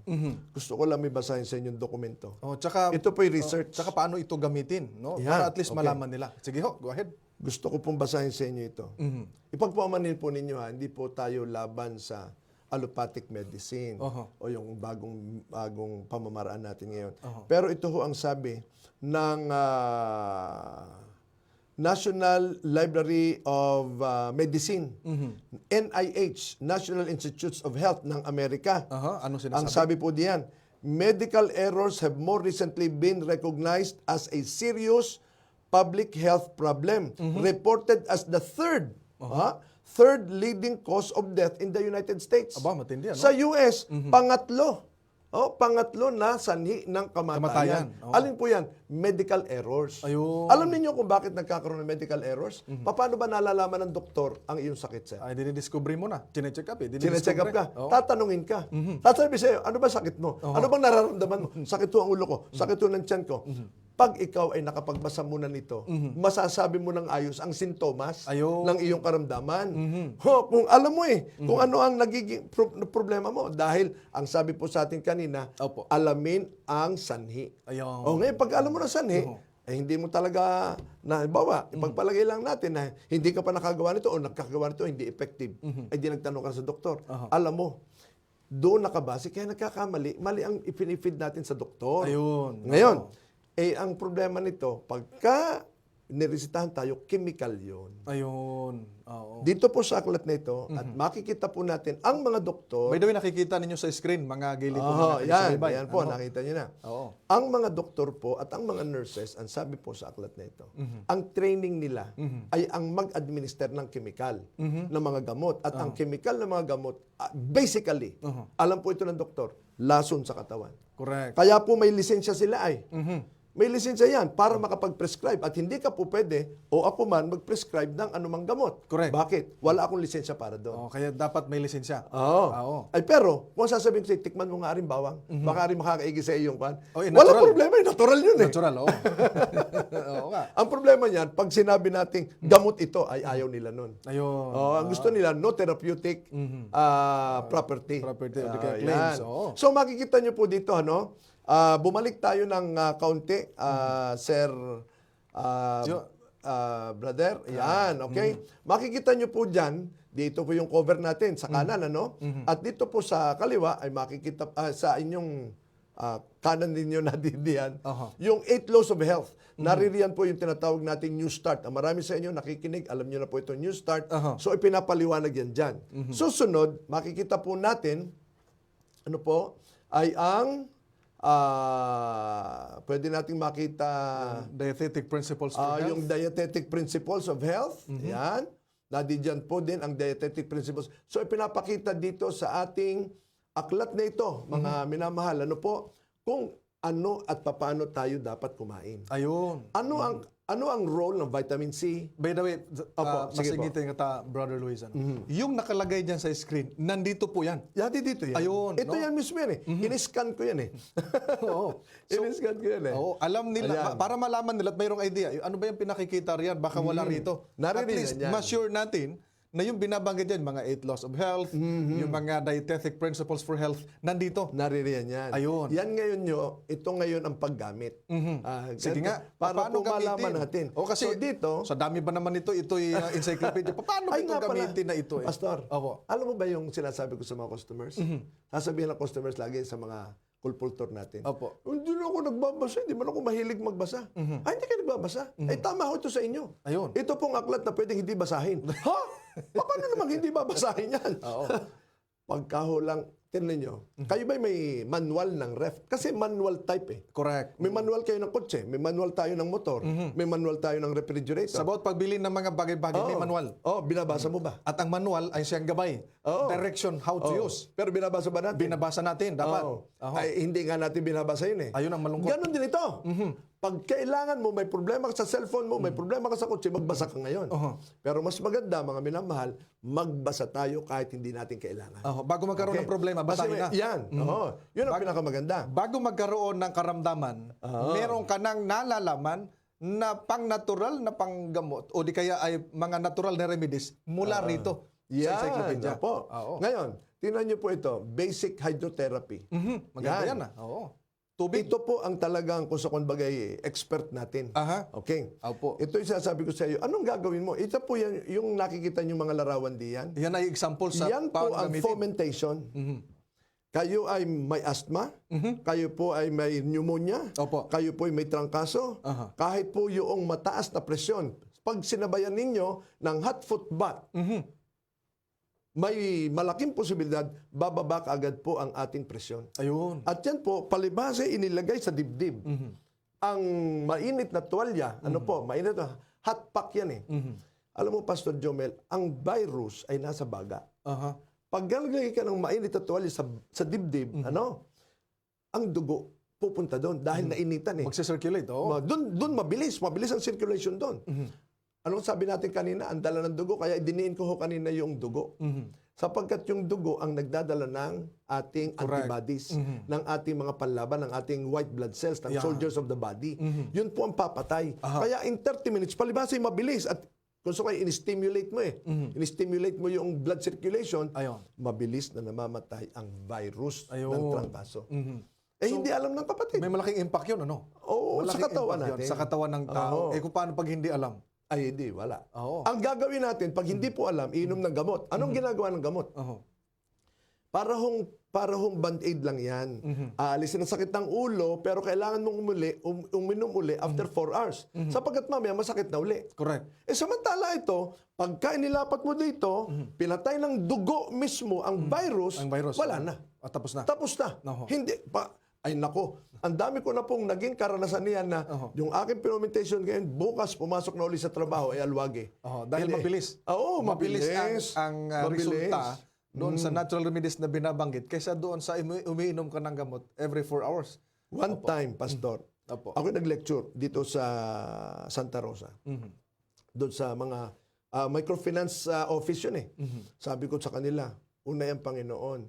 Gusto ko lang may basahin sa inyo yung dokumento. Tsaka, Ito po yung research. tsaka paano ito gamitin, no? Yan, Para at least okay. malaman nila. Sige go ahead. Gusto ko pong basahin sa inyo ito. Ipagpamanin po ninyo hindi po tayo laban sa allopathic medicine o yung bagong pamamaraan natin ngayon. Pero ito ho ang sabi ng National Library of Medicine, NIH, National Institutes of Health ng Amerika. Ano Ang sinasabi? sabi po diyan, medical errors have more recently been recognized as a serious public health problem, reported as the third leading cause of death in the United States. Aba, matindi, ano? Sa US, pangatlo. Pangatlo na sanhi ng kamatayan. Kamatayan, Alin po yan? Medical errors. Ayun. Alam niyo kung bakit nagkakaroon ng medical errors? Paano ba nalalaman ng doktor ang iyong sakit, sir? Ay, dinidiscover mo na. Chine-check up eh. Sine-check up ka. Oo. Tatanungin ka. Tasabi sa'yo, ano ba sakit mo? Ano bang nararamdaman mo? Sakit ko ang ulo ko. Sakit ko ng tiyan ko. Pag ikaw ay nakapagbasa muna nito, masasabi mo ng ayos ang sintomas Ayun. ng iyong karamdaman. Kung alam mo kung ano ang nagiging problema mo. Dahil, ang sabi po sa atin kanina, Opo. alamin ang sanhi. Ayun. Ngayon, pag alam mo na sanhi, hindi mo talaga, halimbawa, ipagpalagay lang natin na hindi ka pa nakagawa nito o nakagawa nito, hindi effective. Ay di nagtanong ka sa doktor. Alam mo, doon nakabase, kaya nagkakamali, mali ang ipinifeed natin sa doktor. Ayun. Ngayon, ang problema nito, pagka niresitahan tayo, chemical yun. Ayun. Oo. Dito po sa aklat na ito, at makikita po natin ang mga doktor. By the way, nakikita ninyo sa screen, mga gilid po Yan po, nakita nyo na. Oo. Ang mga doktor po at ang mga nurses, ang sabi po sa aklat na ito, ang training nila ay ang mag-administer ng chemical ng mga gamot. At ang chemical ng mga gamot, basically, alam po ito ng doktor, lason sa katawan. Correct. Kaya po may lisensya sila ay. May lisensya yan para makapag-prescribe at hindi ka po pwede o ako man mag-prescribe ng anumang gamot. Correct. Bakit? Wala akong lisensya para doon. Kaya dapat may lisensya. Oo. Ay pero, kung sasabihin ko sa'yo, tikman mo nga rin bawang, baka rin makakaigi sa iyong pan. Natural. Walang problema, natural yun Natural, oo. Oo nga. Ang problema niyan, pag sinabi nating gamot ito, ay ayaw nila nun. Ayun. Ang gusto nila, no therapeutic property. Property of the Yan. claims, oo. So makikita nyo po dito, bumalik tayo ng kaunti, Sir Brother. Yan, okay? Makikita nyo po dyan, dito po yung cover natin sa kanan, At dito po sa kaliwa ay makikita sa inyong kanan ninyo na didiyan, yung 8 laws of health. Naririyan po yung tinatawag nating New Start. Marami sa inyo nakikinig, alam nyo na po ito, New Start. So ipinapaliwanag yan dyan. Susunod, makikita po natin, ay ang pwede nating makita Dietetic principles for health. yung dietetic principles of health. Yan. Nadidiyan po din ang dietetic principles. So ipinapakita dito sa ating aklat na ito, mga minamahal, kung ano at paano tayo dapat kumain. Ayun. Ano ang role ng vitamin C? By the way, sige po. masingitin kita, Brother Luis. Yung nakalagay dyan sa screen, nandito po yan. Yati dito yan. Ayun, Ito yan mismo yan In-scan ko yan Oo. In-scan ko yan Oo, alam nila, Ayan. para malaman nila at mayroong idea, ano ba yung pinakikita riyan? Baka wala rito. At Naririnig least, yan. ma-sure natin na yung binabanggit dyan, mga 8 laws of health, yung mga dietetic principles for health, nandito. Naririyan yan. Ayun. Yan ngayon ito ngayon ang paggamit. Sige nga, para paano po malaman gamitin? natin. O kasi, so dito, sa dami ba naman ito'y encyclopedia. Paano ay ito nga pala, gamitin na ito? Pastor, Opo. alam mo ba yung sinasabi ko sa mga customers? Sasabihin ng customers lagi sa mga kulpultor natin. Opo. Hindi na ako nagbabasa, hindi man ako mahilig magbasa. Ay, hindi ka nagbabasa. Ay, tama ho ito sa inyo. Ayun. Ito pong aklat na pwedeng hindi basahin. Ha? Paano naman hindi babasahin yan? Oo. Pagkaho lang, tingnan nyo, kayo ba may manual ng ref? Kasi manual type Correct. May manual kayo ng kotse, may manual tayo ng motor, may manual tayo ng refrigerator. Sa bawat pagbili ng mga bagay-bagay, may manual. Binabasa mo ba? At ang manual ay siyang gabay. Direction, how to use. Pero binabasa ba natin? Binabasa natin, dapat. Ay, hindi nga natin binabasa yun Ayun ang malungkot. Ganon din ito. Pag kailangan mo, may problema ka sa cellphone mo, may problema ka sa kotse, magbasa ka ngayon. Pero mas maganda, mga minamahal, magbasa tayo kahit hindi natin kailangan. Bago magkaroon ng problema, basahin na. Yan. Yun ang pinakamaganda. Bago magkaroon ng karamdaman, meron ka nang nalalaman na pang-natural na panggamot o di kaya ay mga natural na remedies mula rito sa encyclopedia. Po. Ngayon, tingnan niyo po ito, basic hydrotherapy. Maganda yan. Oo. Tubig. Ito po ang talagang kung sa bagay expert natin. Okay. Opo. Ito yung sinasabi ko sa iyo. Anong gagawin mo? Ito po yan, yung nakikita niyo mga larawan diyan. Yan ay example sa Yan po paano ang gamitin. fomentation. Kayo ay may asthma, kayo po ay may pneumonia, Opo. kayo po ay may trangkaso, kahit po yung mataas na presyon. pag sinabayan ninyo ng hot foot bath, may malaking posibilidad bababa kaagad po ang ating presyon. Ayun. At yan po, palibhasa inilagay sa dibdib. Ang mainit na tuwalya, ano po, mainit na hot pack yan eh. Alam mo, Pastor Jomel, ang virus ay nasa baga. Aha. Pag naglagay ka ng mainit na tuwalya sa dibdib, ang dugo pupunta doon dahil nainitan eh. Magse-circulate, oo. Doon mabilis ang circulation doon. Anong sabi natin kanina? Ang dala ng dugo, kaya idiniin ko kanina yung dugo. Sapagkat yung dugo ang nagdadala ng ating antibodies, ng ating mga panlaban, ng ating white blood cells, ng soldiers of the body. Yun po ang papatay. Kaya in 30 minutes, palibhasa mabilis. At kung so kayo, in-stimulate mo in-stimulate mo yung blood circulation, Ayun. mabilis na namamatay ang virus ng Ayun. trangkaso. Hindi alam ng kapatid. May malaking impact yun, ano? Oo, sa Malaking katawan impact yun natin. Sa katawan ng tao. Oo. Kung paano pag hindi alam? Ay, hindi, wala. Oo. Ang gagawin natin, pag hindi po alam, inom ng gamot. Anong ginagawa ng gamot? Oo. Para hong band-aid lang yan. Aalisin ang sakit ng ulo, pero kailangan mong uminom uli after 4 hours. Sapagkat mamaya masakit na uli. Correct. Samantala ito, pagka inilapat mo dito, pinatay ng dugo mismo ang virus, Ang virus. wala na. At tapos na. Tapos na. Oho. Hindi pa. Ay nako, ang dami ko na pong naging karanasan niyan na yung aking fermentation ngayon, bukas pumasok na uli sa trabaho, ay alwage. Dahil Hindi. mabilis. Oo, mabilis. ang Mabilis. resulta doon sa natural remedies na binabanggit kaysa doon sa umiinom ka ng gamot every 4 hours. One time, Pastor, Opo. ako nag-lecture dito sa Santa Rosa. Doon sa mga microfinance office yun eh. Sabi ko sa kanila, una yung Panginoon,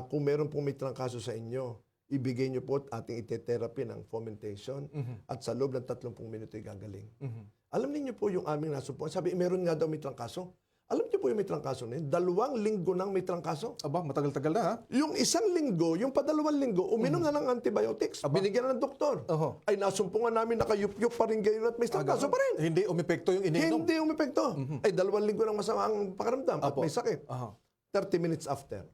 kung meron pong may trangkaso sa inyo, ibigay niyo po at ating ite-therapy ng fomentation at sa loob ng 30 minuto gagaling. Alam niyo po yung aming nasumpuan. Sabi, meron nga daw may trangkaso. Alam niyo po yung may trangkaso na yun? 2 linggo nang may trangkaso. Aba, matagal-tagal na ha? Yung 1 linggo, yung 2 linggo, uminom na ng antibiotics. Binigyan na ng doktor. Oho. Ay, nasumpungan namin, nakayup-yup pa rin gayon at may trangkaso pa rin. Hindi umepekto yung iniinom. Hindi umepekto. Ay, 2 linggo nang masama ang pakiramdam at may sakit. Aha. 30 minutes after,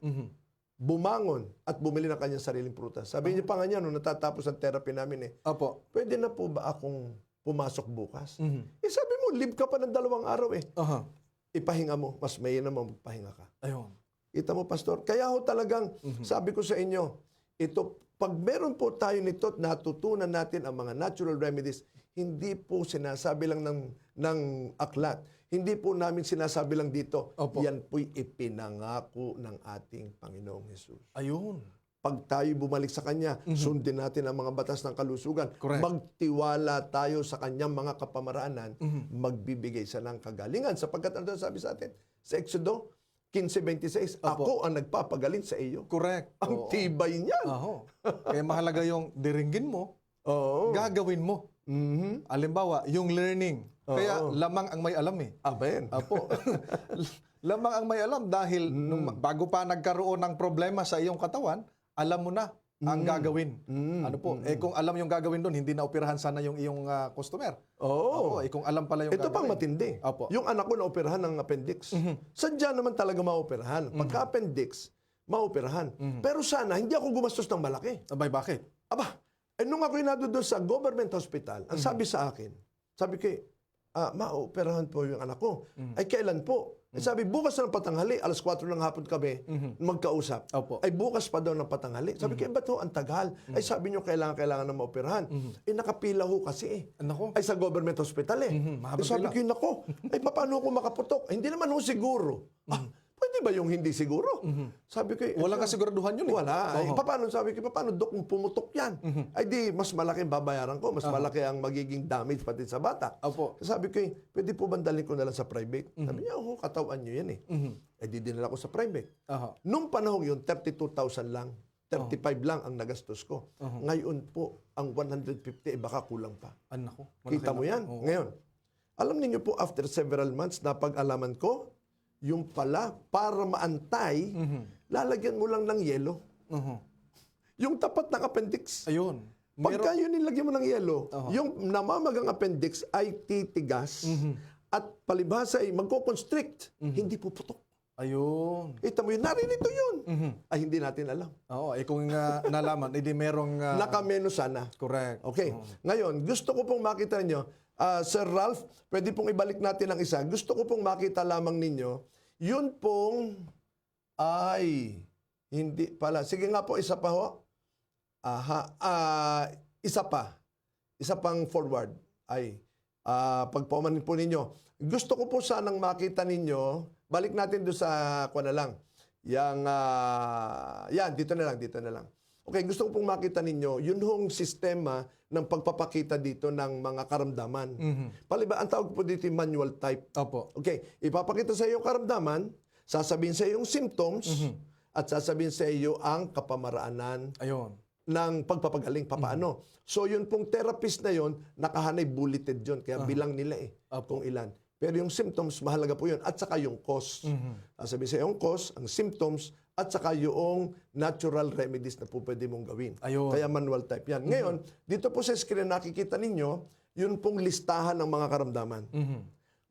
bumangon at bumili ng kanyang sariling prutas. Sabi niya pa nga niya, nung natatapos ang therapy namin Opo. pwede na po ba akong pumasok bukas? Sabi mo, live ka pa ng 2 araw Aha. Ipahinga mo, mas may naman magpahinga ka. Ayun. Kita mo, Pastor? Kaya ho talagang, sabi ko sa inyo, ito, pag meron po tayo nito at natutunan natin ang mga natural remedies, hindi po sinasabi lang ng aklat. Hindi po namin sinasabi lang dito. Opo. Yan po'y ipinangako ng ating Panginoong Hesus. Ayun. Pag tayo bumalik sa Kanya, sundin natin ang mga batas ng kalusugan. Correct. Magtiwala tayo sa Kanyang mga kapamaraanan, magbibigay siya ng kagalingan. Sapagkat ano sabi sa atin? Sa Exodo 15:26, ako ang nagpapagaling sa iyo. Correct. Ang tibay niyan. Aho. Kaya mahalaga yung diringgin mo, Oo. gagawin mo. Alimbawa, yung learning. Kaya lamang ang may alam eh. Amen. Apo. Lamang ang may alam dahil bago pa nagkaroon ng problema sa iyong katawan, alam mo na ang gagawin. Ano po? Kung alam yung gagawin doon, hindi na operahan sana yung iyong customer. Oo. Kung alam pala yung Ito gagawin. pang matindi. Apo. Yung anak ko na-operahan ng appendix. Sadya naman talaga ma-operahan. Pagka-appendix, ma-operahan. Pero sana, hindi ako gumastos ng malaki. Abay, bakit? Aba, nung ako'y doon sa government hospital, ang sabi sa akin, sabi ko, ma-operahan po yung anak ko. Ay, kailan po? Sabi, bukas na ng patanghali, 4:00 ng hapon kami magkausap. Opo. Ay, bukas pa daw ng patanghali. Sabi ko, ba't ho, ang tagal? Ay, sabi nyo, kailangan na maoperahan. Nakapila ho kasi Nako. Ay, sa government hospital mahabang sabi pila. ko, nako, ay, paano ko makaputok? Ay, hindi naman ho siguro. Pwede ba yung hindi siguro? Sabi ko, Walang kasiguraduhan yun eh. wala. Ay, paano, sabi ko, paano dok kung pumutok yan? Ay di, mas malaki ang babayaran ko, mas malaki ang magiging damage pati sa bata. Opo. Sabi ko, pwede po bandalin ko na lang sa private? Sabi niya, katawan nyo yan Eh di dinala ko sa private. Aha. Nung panahon yun, 32,000 lang. 35 lang ang nagastos ko. Ngayon po, ang 150, baka kulang pa. Nako. Kita mo yan? Ngayon, alam niyo po, after several months, napag-alaman ko, yung pala, para maantay, lalagyan mo lang ng yelo. Yung tapat ng appendix. Ayun. Pagka yun nilagyan mo ng yelo, yung namamagang appendix ay titigas at palibhasa ay magko-constrict, hindi puputok. Ayun. Kita mo yun, naririto yun. Ay, hindi natin alam. Oo, kung nalaman, hindi merong... Nakameno sana. correct. Okay. Ngayon, gusto ko pong makita ninyo, Sir Ralph, pwede pong ibalik natin ang isa. Gusto ko pong makita lamang ninyo, yun pong ay hindi pala. Sige nga po, isa pa ho. Aha. Isa pa. Isa pang forward. Ay, pagpaumanin po ninyo. Gusto ko po sanang makita ninyo, balik natin doon sa, kuha na lang. Yan, dito na lang. Okay, gusto ko pong makita ninyo, yun hong sistema ng pagpapakita dito ng mga karamdaman. Paliba, ang tawag po dito yung manual type. Opo. Okay, ipapakita sa iyo yung karamdaman, sasabihin sa iyo yung symptoms, at sasabihin sa iyo ang kapamaraanan Ayun. ng pagpapagaling. Papaano? So yun pong therapist na yun, nakahanay bulleted yun. Kaya bilang nila kung ilan. Pero yung symptoms, mahalaga po yun. At saka yung cause. Sasabihin sa iyo yung cause, ang symptoms, at saka yung natural remedies na po pwede mong gawin. Ayun. Kaya manual type yan. Ngayon, dito po sa screen nakikita ninyo, yun pong listahan ng mga karamdaman.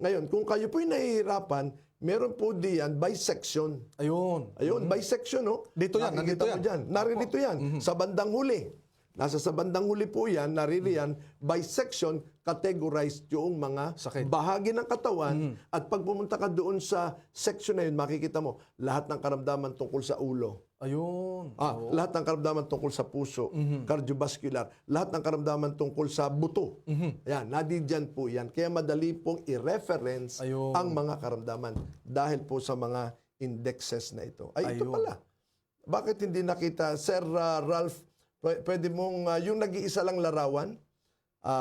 Ngayon, kung kayo po'y nahihirapan, meron po diyan by section. Ayun. Ayun, by section, no? Dito yan, Nakikita nandito mo yan. dyan. Naririto yan. Sa bandang huli. Nasa sa bandang huli po yan, naririyan, by section, categorized yung mga Sakit. bahagi ng katawan. At pag pumunta ka doon sa section na yun, makikita mo lahat ng karamdaman tungkol sa ulo. Ayun. Lahat ng karamdaman tungkol sa puso, cardiovascular, lahat ng karamdaman tungkol sa buto. Ayan, nadidyan po yan. Kaya madali pong i-reference Ayun. ang mga karamdaman dahil po sa mga indexes na ito. Ay, ito Ayun. pala. Bakit hindi nakita? Sir Ralph, pwede mong, yung nag-iisa lang larawan,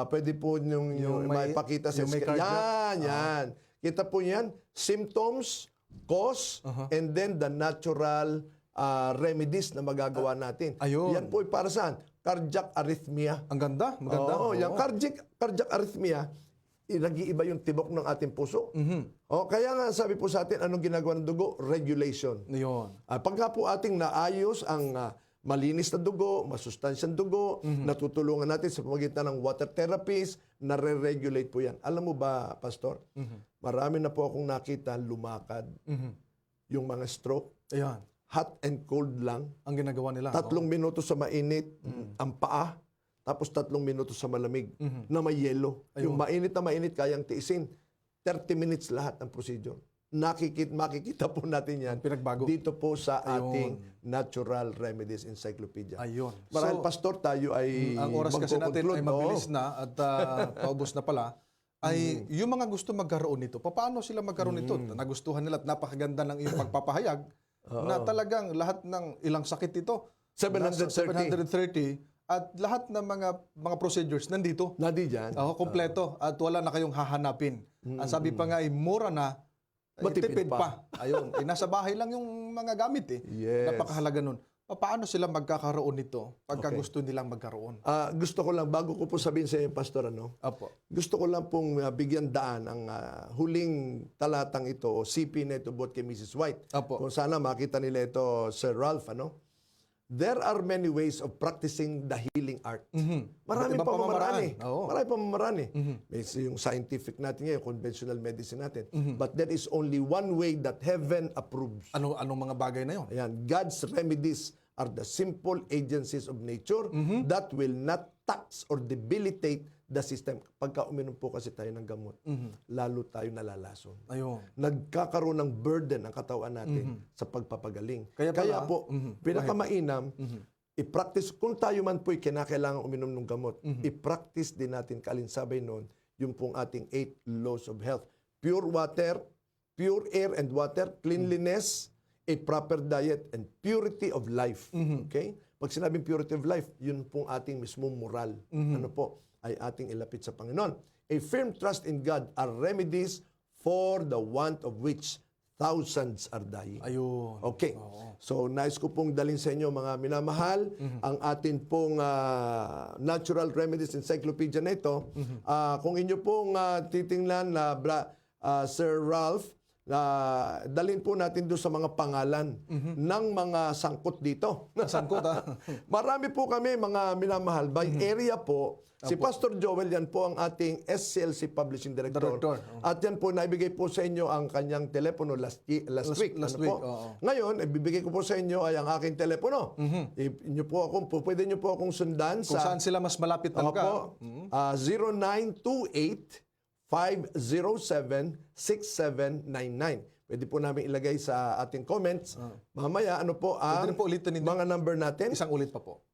pwede po yung may- maipakita sa yung may screen. cardiac? Yan. Kita po yan. Symptoms, cause, and then the natural remedies na magagawa natin. Ayun. Yan po ay para saan? Cardiac arrhythmia. Ang ganda. Maganda. Oo, yung cardiac arrhythmia, nag-iiba yung tibok ng ating puso. Kaya nga sabi po sa atin, anong ginagawa ng dugo? Regulation. Ayun. Pagka po ating naayos ang malinis na dugo, masustansyang dugo, natutulungan natin sa pamamagitan ng water therapies, nare-regulate po yan. Alam mo ba, Pastor? Marami na po akong nakita lumakad. Yung mga stroke, Ayan. hot and cold lang. Ang ginagawa nila. 3 minuto sa mainit, ang paa, tapos 3 minuto sa malamig na may yelo. Yung mainit na mainit, kayang tiisin. 30 minutes lahat ng procedure. Makikita po natin yan Pinagbago. dito po sa ating Natural Remedies Encyclopedia. Ayun. Marahil, So, Pastor, tayo ay ang oras kasi natin magko-conclude, ay mabilis na at paubos na pala. Ay yung mga gusto magkaroon nito, paano sila magkaroon nito? Nagustuhan nila at napakaganda ng iyong pagpapahayag na talagang lahat ng ilang sakit ito. 730. 730 at lahat ng mga procedures nandito. Nadi dyan. Kompleto at wala na kayong hahanapin. Ang sabi pa nga ay mura na, Matipid tipid pa. pa. Ayun, nasa bahay lang yung mga gamit Yes. Napakahalaga nun. Paano sila magkakaroon nito pagka gusto nilang magkaroon? Gusto ko lang, bago ko po sabihin sa inyo, Pastor, Apo. gusto ko lang pong bigyan daan ang huling talatang ito o CP na ito both kay Mrs. White. Apo. Kung sana makita nila ito, Sir Ralph, There are many ways of practicing the healing art. Maraming Iba't ibang pamamaraan Oo. Maraming pamamaraan May yung scientific natin ngayon, conventional medicine natin. But there is only one way that heaven approves. Anong mga bagay na yon? Ayan, God's remedies are the simple agencies of nature that will not tax or debilitate the system. Pagka uminom po kasi tayo ng gamot, lalo tayo nalalason. Ayun. Nagkakaroon ng burden ang katawan natin sa pagpapagaling. Kaya pala, po, pinakamainam, i-practice, kung tayo man po'y kinakailangan uminom ng gamot, i-practice din natin kalinsabay noon yung pong ating 8 laws of health. Pure water, pure air and water, cleanliness, a proper diet, and purity of life. Okay? Pag sinabing purity of life, yun pong ating mismong moral. Ano po? Ay ating ilapit sa Panginoon. A firm trust in God are remedies for the want of which thousands are dying. Ayun. Okay. So, nais ko pong dalhin sa inyo, mga minamahal, ang atin pong Natural Remedies Encyclopedia na ito. Kung inyo pong titingnan na Sir Ralph, dalhin po natin doon sa mga pangalan ng mga sangkot dito. Sangkot, ha? Marami po kami, mga minamahal. By area po, si Pastor Joel, yan po ang ating SCLC Publishing Director. At yan po, naibigay po sa inyo ang kanyang telepono last week. Last Ano week, po? oo. Ngayon, ibibigay ko po sa inyo ay ang aking telepono. Pwede nyo po akong sundan Kung saan sila mas malapit na lugar. Opo, 0928-507-6799. Pwede po namin ilagay sa ating comments. Mamaya, ano po ang Pwede rin po ulitin ninyo. mga number natin? Isang ulit pa po.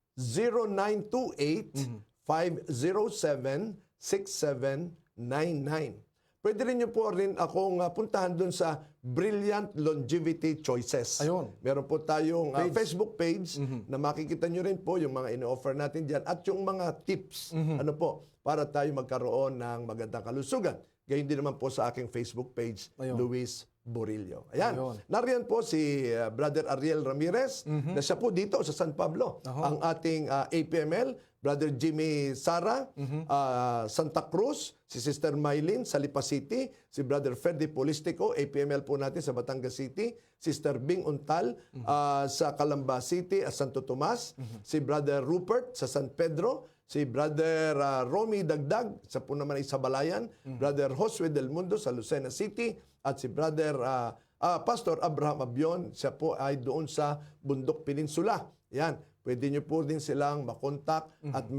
0928-507-6799. Pwede rin nyo po rin akong puntahan dun sa Brilliant Longevity Choices. Ayun. Meron po tayong Facebook page na makikita nyo rin po yung mga in-offer natin dyan at yung mga tips ano po, para tayo magkaroon ng magandang kalusugan. Gayon din naman po sa aking Facebook page, Luis Borillo. Ayan. Nariyan po si Brother Ariel Ramirez na siya po dito sa San Pablo. Ang ating APML, Brother Jimmy Sara, Santa Cruz, si Sister Mylene sa Lipa City, si Brother Freddy Polistico, APML po natin sa Batangas City, Sister Bing Untal sa Calamba City, Santo Tomas, si Brother Rupert sa San Pedro, si Brother Romy Dagdag sa po naman ay Sabalayan, Brother Josue Del Mundo sa Lucena City, at si Brother Pastor Abraham Abion, siya po ay doon sa Bundok Peninsula. Yan. Pwede nyo po din silang makontak at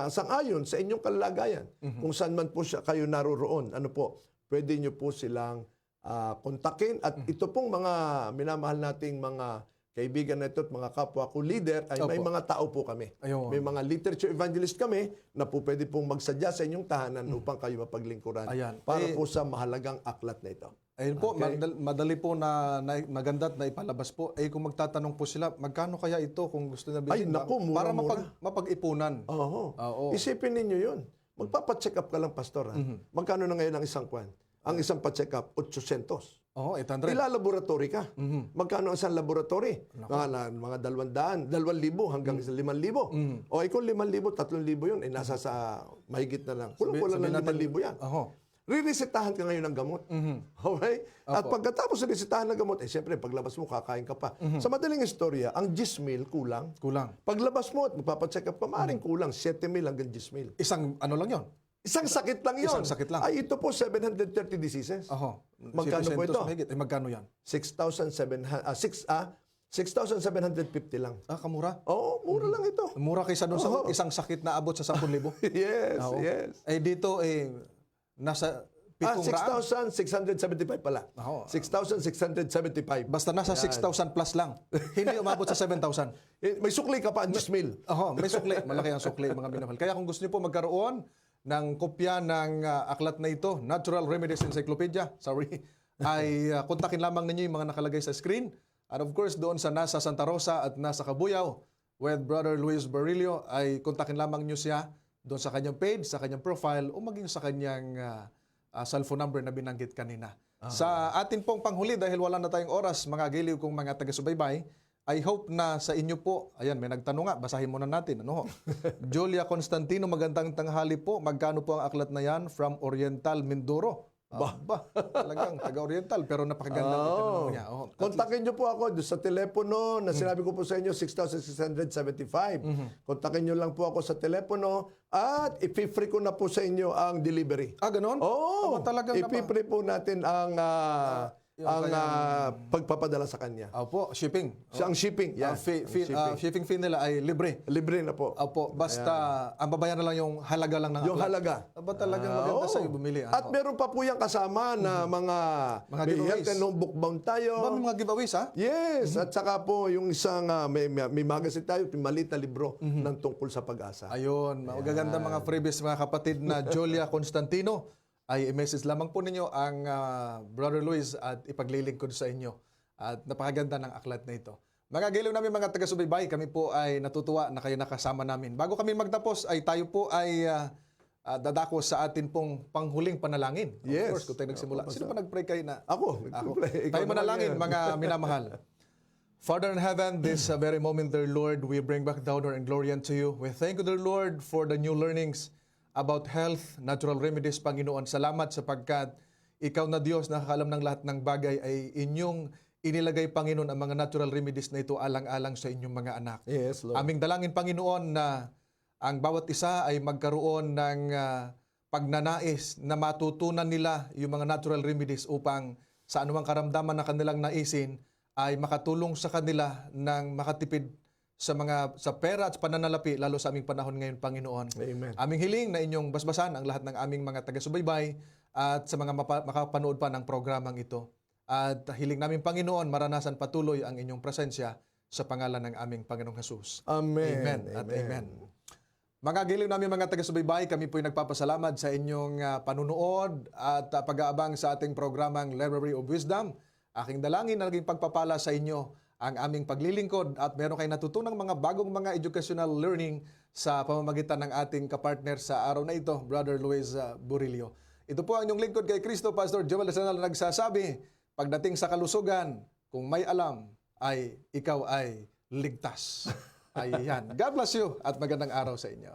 sang-ayon sa inyong kalagayan. Kung saan man po kayo naroroon, ano po, pwede nyo po silang kontakin. At ito pong mga minamahal nating mga kaibigan na ito at mga kapwa ko leader, ay may mga tao po kami. Ayun. May mga literature evangelist kami na po pwede pong magsadya sa inyong tahanan upang kayo mapaglingkuran para po sa mahalagang aklat na ito. Ayun po, madali po na maganda at naipalabas po. Kung magtatanong po sila, magkano kaya ito kung gusto na bilhin? Ay, naku, mura, para mapag-ipunan. Oo. Isipin ninyo yun. Magpapacheck up ka lang, Pastor. Magkano na ngayon ang isang kwan? Ang isang pa-check up, 800. Oo, 800. Ila-laboratory ka. Magkano ang isang laboratory? Mga 200, 2,000 hanggang 5,000. O kung 5,000, 3,000 yun, nasa sa mahigit na lang. Kulang-kulang ng 5,000 yan. Riresetahan ka ngayon ng gamot. Okay? At pagkatapos resetahan ng gamot, siyempre, paglabas mo, kakain ka pa. Sa madaling istorya, ang 10,000 kulang. Paglabas mo at magpapacheck up ka, maaaring kulang 7,000 hanggang 10,000. Isang ano lang yon? Isang sakit lang yun. Isang sakit lang. Ay, ito po, 730 diseases. Magkano po ito? Magkano yan? 6,750 lang. Kamura? Oo, mura lang ito. Mura kaysa doon sa isang sakit na abot sa 10,000. Yes, yes. Dito, nasa 700. 6,675 pala. 6,675. Basta nasa 6,000 plus lang. Hindi umabot sa 7,000. May sukli ka pa, 10,000. May sukli. Malaki ang sukli, mga minamahal. Kaya kung gusto niyo po magkaroon ng kopya ng aklat na ito, Natural Remedies Encyclopedia, ay kontakin lamang ninyo yung mga nakalagay sa screen. And of course, doon sa nasa Santa Rosa at nasa Cabuyao, with Brother Luis Borillo, ay kontakin lamang nyo siya doon sa kanyang page, sa kanyang profile, o maging sa kanyang cellphone number na binanggit kanina. Sa atin pong panghuli, dahil wala na tayong oras, mga giliw kong mga taga-subaybay, I hope na sa inyo po, ayan, may nagtanong nga, basahin muna natin. Ano ho? Julia Constantino, magandang tanghali po. Magkano po ang aklat na yan from Oriental, Mindoro? Talagang taga-Oriental, pero napakagandang itanong niya. Kontakin nyo po ako doon sa telepono na sinabi ko po sa inyo, 6,675. Kontakin nyo lang po ako sa telepono at ipi-free ko na po sa inyo ang delivery. Ganon? Oo. Ipi-free po natin ang pagpapadala sa kanya. Opo, shipping. Ang shipping. Yeah. Shipping fee nila ay libre. Libre na po. Opo, basta ang babayaran na lang yung halaga lang ng yung halaga. Talagang maganda sa'yo bumili. At meron pa po yung kasama na mga giveaways. Health and Homebook bound tayo. May mga giveaways, ha? Yes. At saka po yung isang may magazine tayo, maliit na libro ng tungkol sa pag-asa. Ayun. Magaganda mga freebies, mga kapatid na Julia Constantino. Ay i-message lamang po ninyo ang Brother Luis at ipaglilingkod sa inyo. At napakaganda ng aklat na ito. Mga giliw namin, mga taga-subaybay, kami po ay natutuwa na kayo nakasama namin. Bago kami magtapos, ay tayo po ay dadako sa atin pong panghuling panalangin. Yes. Of course, kung tayo nagsimula. Sino pa nag-pray kayo na? Ako. Tayo manalangin, mga minamahal. Father in heaven, this very moment, dear Lord, we bring back the honor and glory unto you. We thank you, dear Lord, for the new learnings about health, natural remedies, Panginoon. Salamat sapagkat ikaw na Diyos, nakakaalam ng lahat ng bagay, ay inyong inilagay, Panginoon, ang mga natural remedies na ito alang-alang sa inyong mga anak. Yes, Lord. Aming dalangin, Panginoon, na ang bawat isa ay magkaroon ng pagnanais na matutunan nila yung mga natural remedies upang sa anumang karamdaman na kanilang naisin ay makatulong sa kanila ng makatipid sa pera at pananalapi, lalo sa aming panahon ngayon, Panginoon. Amen. Aming hiling na inyong basbasan ang lahat ng aming mga taga-subaybay at sa mga makapanood pa ng programang ito. At hiling namin, Panginoon, maranasan patuloy ang inyong presensya sa pangalan ng aming Panginoong Jesus. Amen. Amen at amen. Mga giling namin, mga taga-subaybay, kami po'y nagpapasalamat sa inyong panunood at pag-aabang sa ating programang Library of Wisdom. Aking dalangin na naging pagpapala sa inyo ang aming paglilingkod at meron kayong natutunang mga bagong mga educational learning sa pamamagitan ng ating kapartner sa araw na ito, Brother Luis Burillo. Ito po ang inyong lingkod kay Kristo, Pastor Joel Nacional, na nagsasabi, pagdating sa kalusugan, kung may alam, ay ikaw ay ligtas. Ayan. God bless you at magandang araw sa inyo.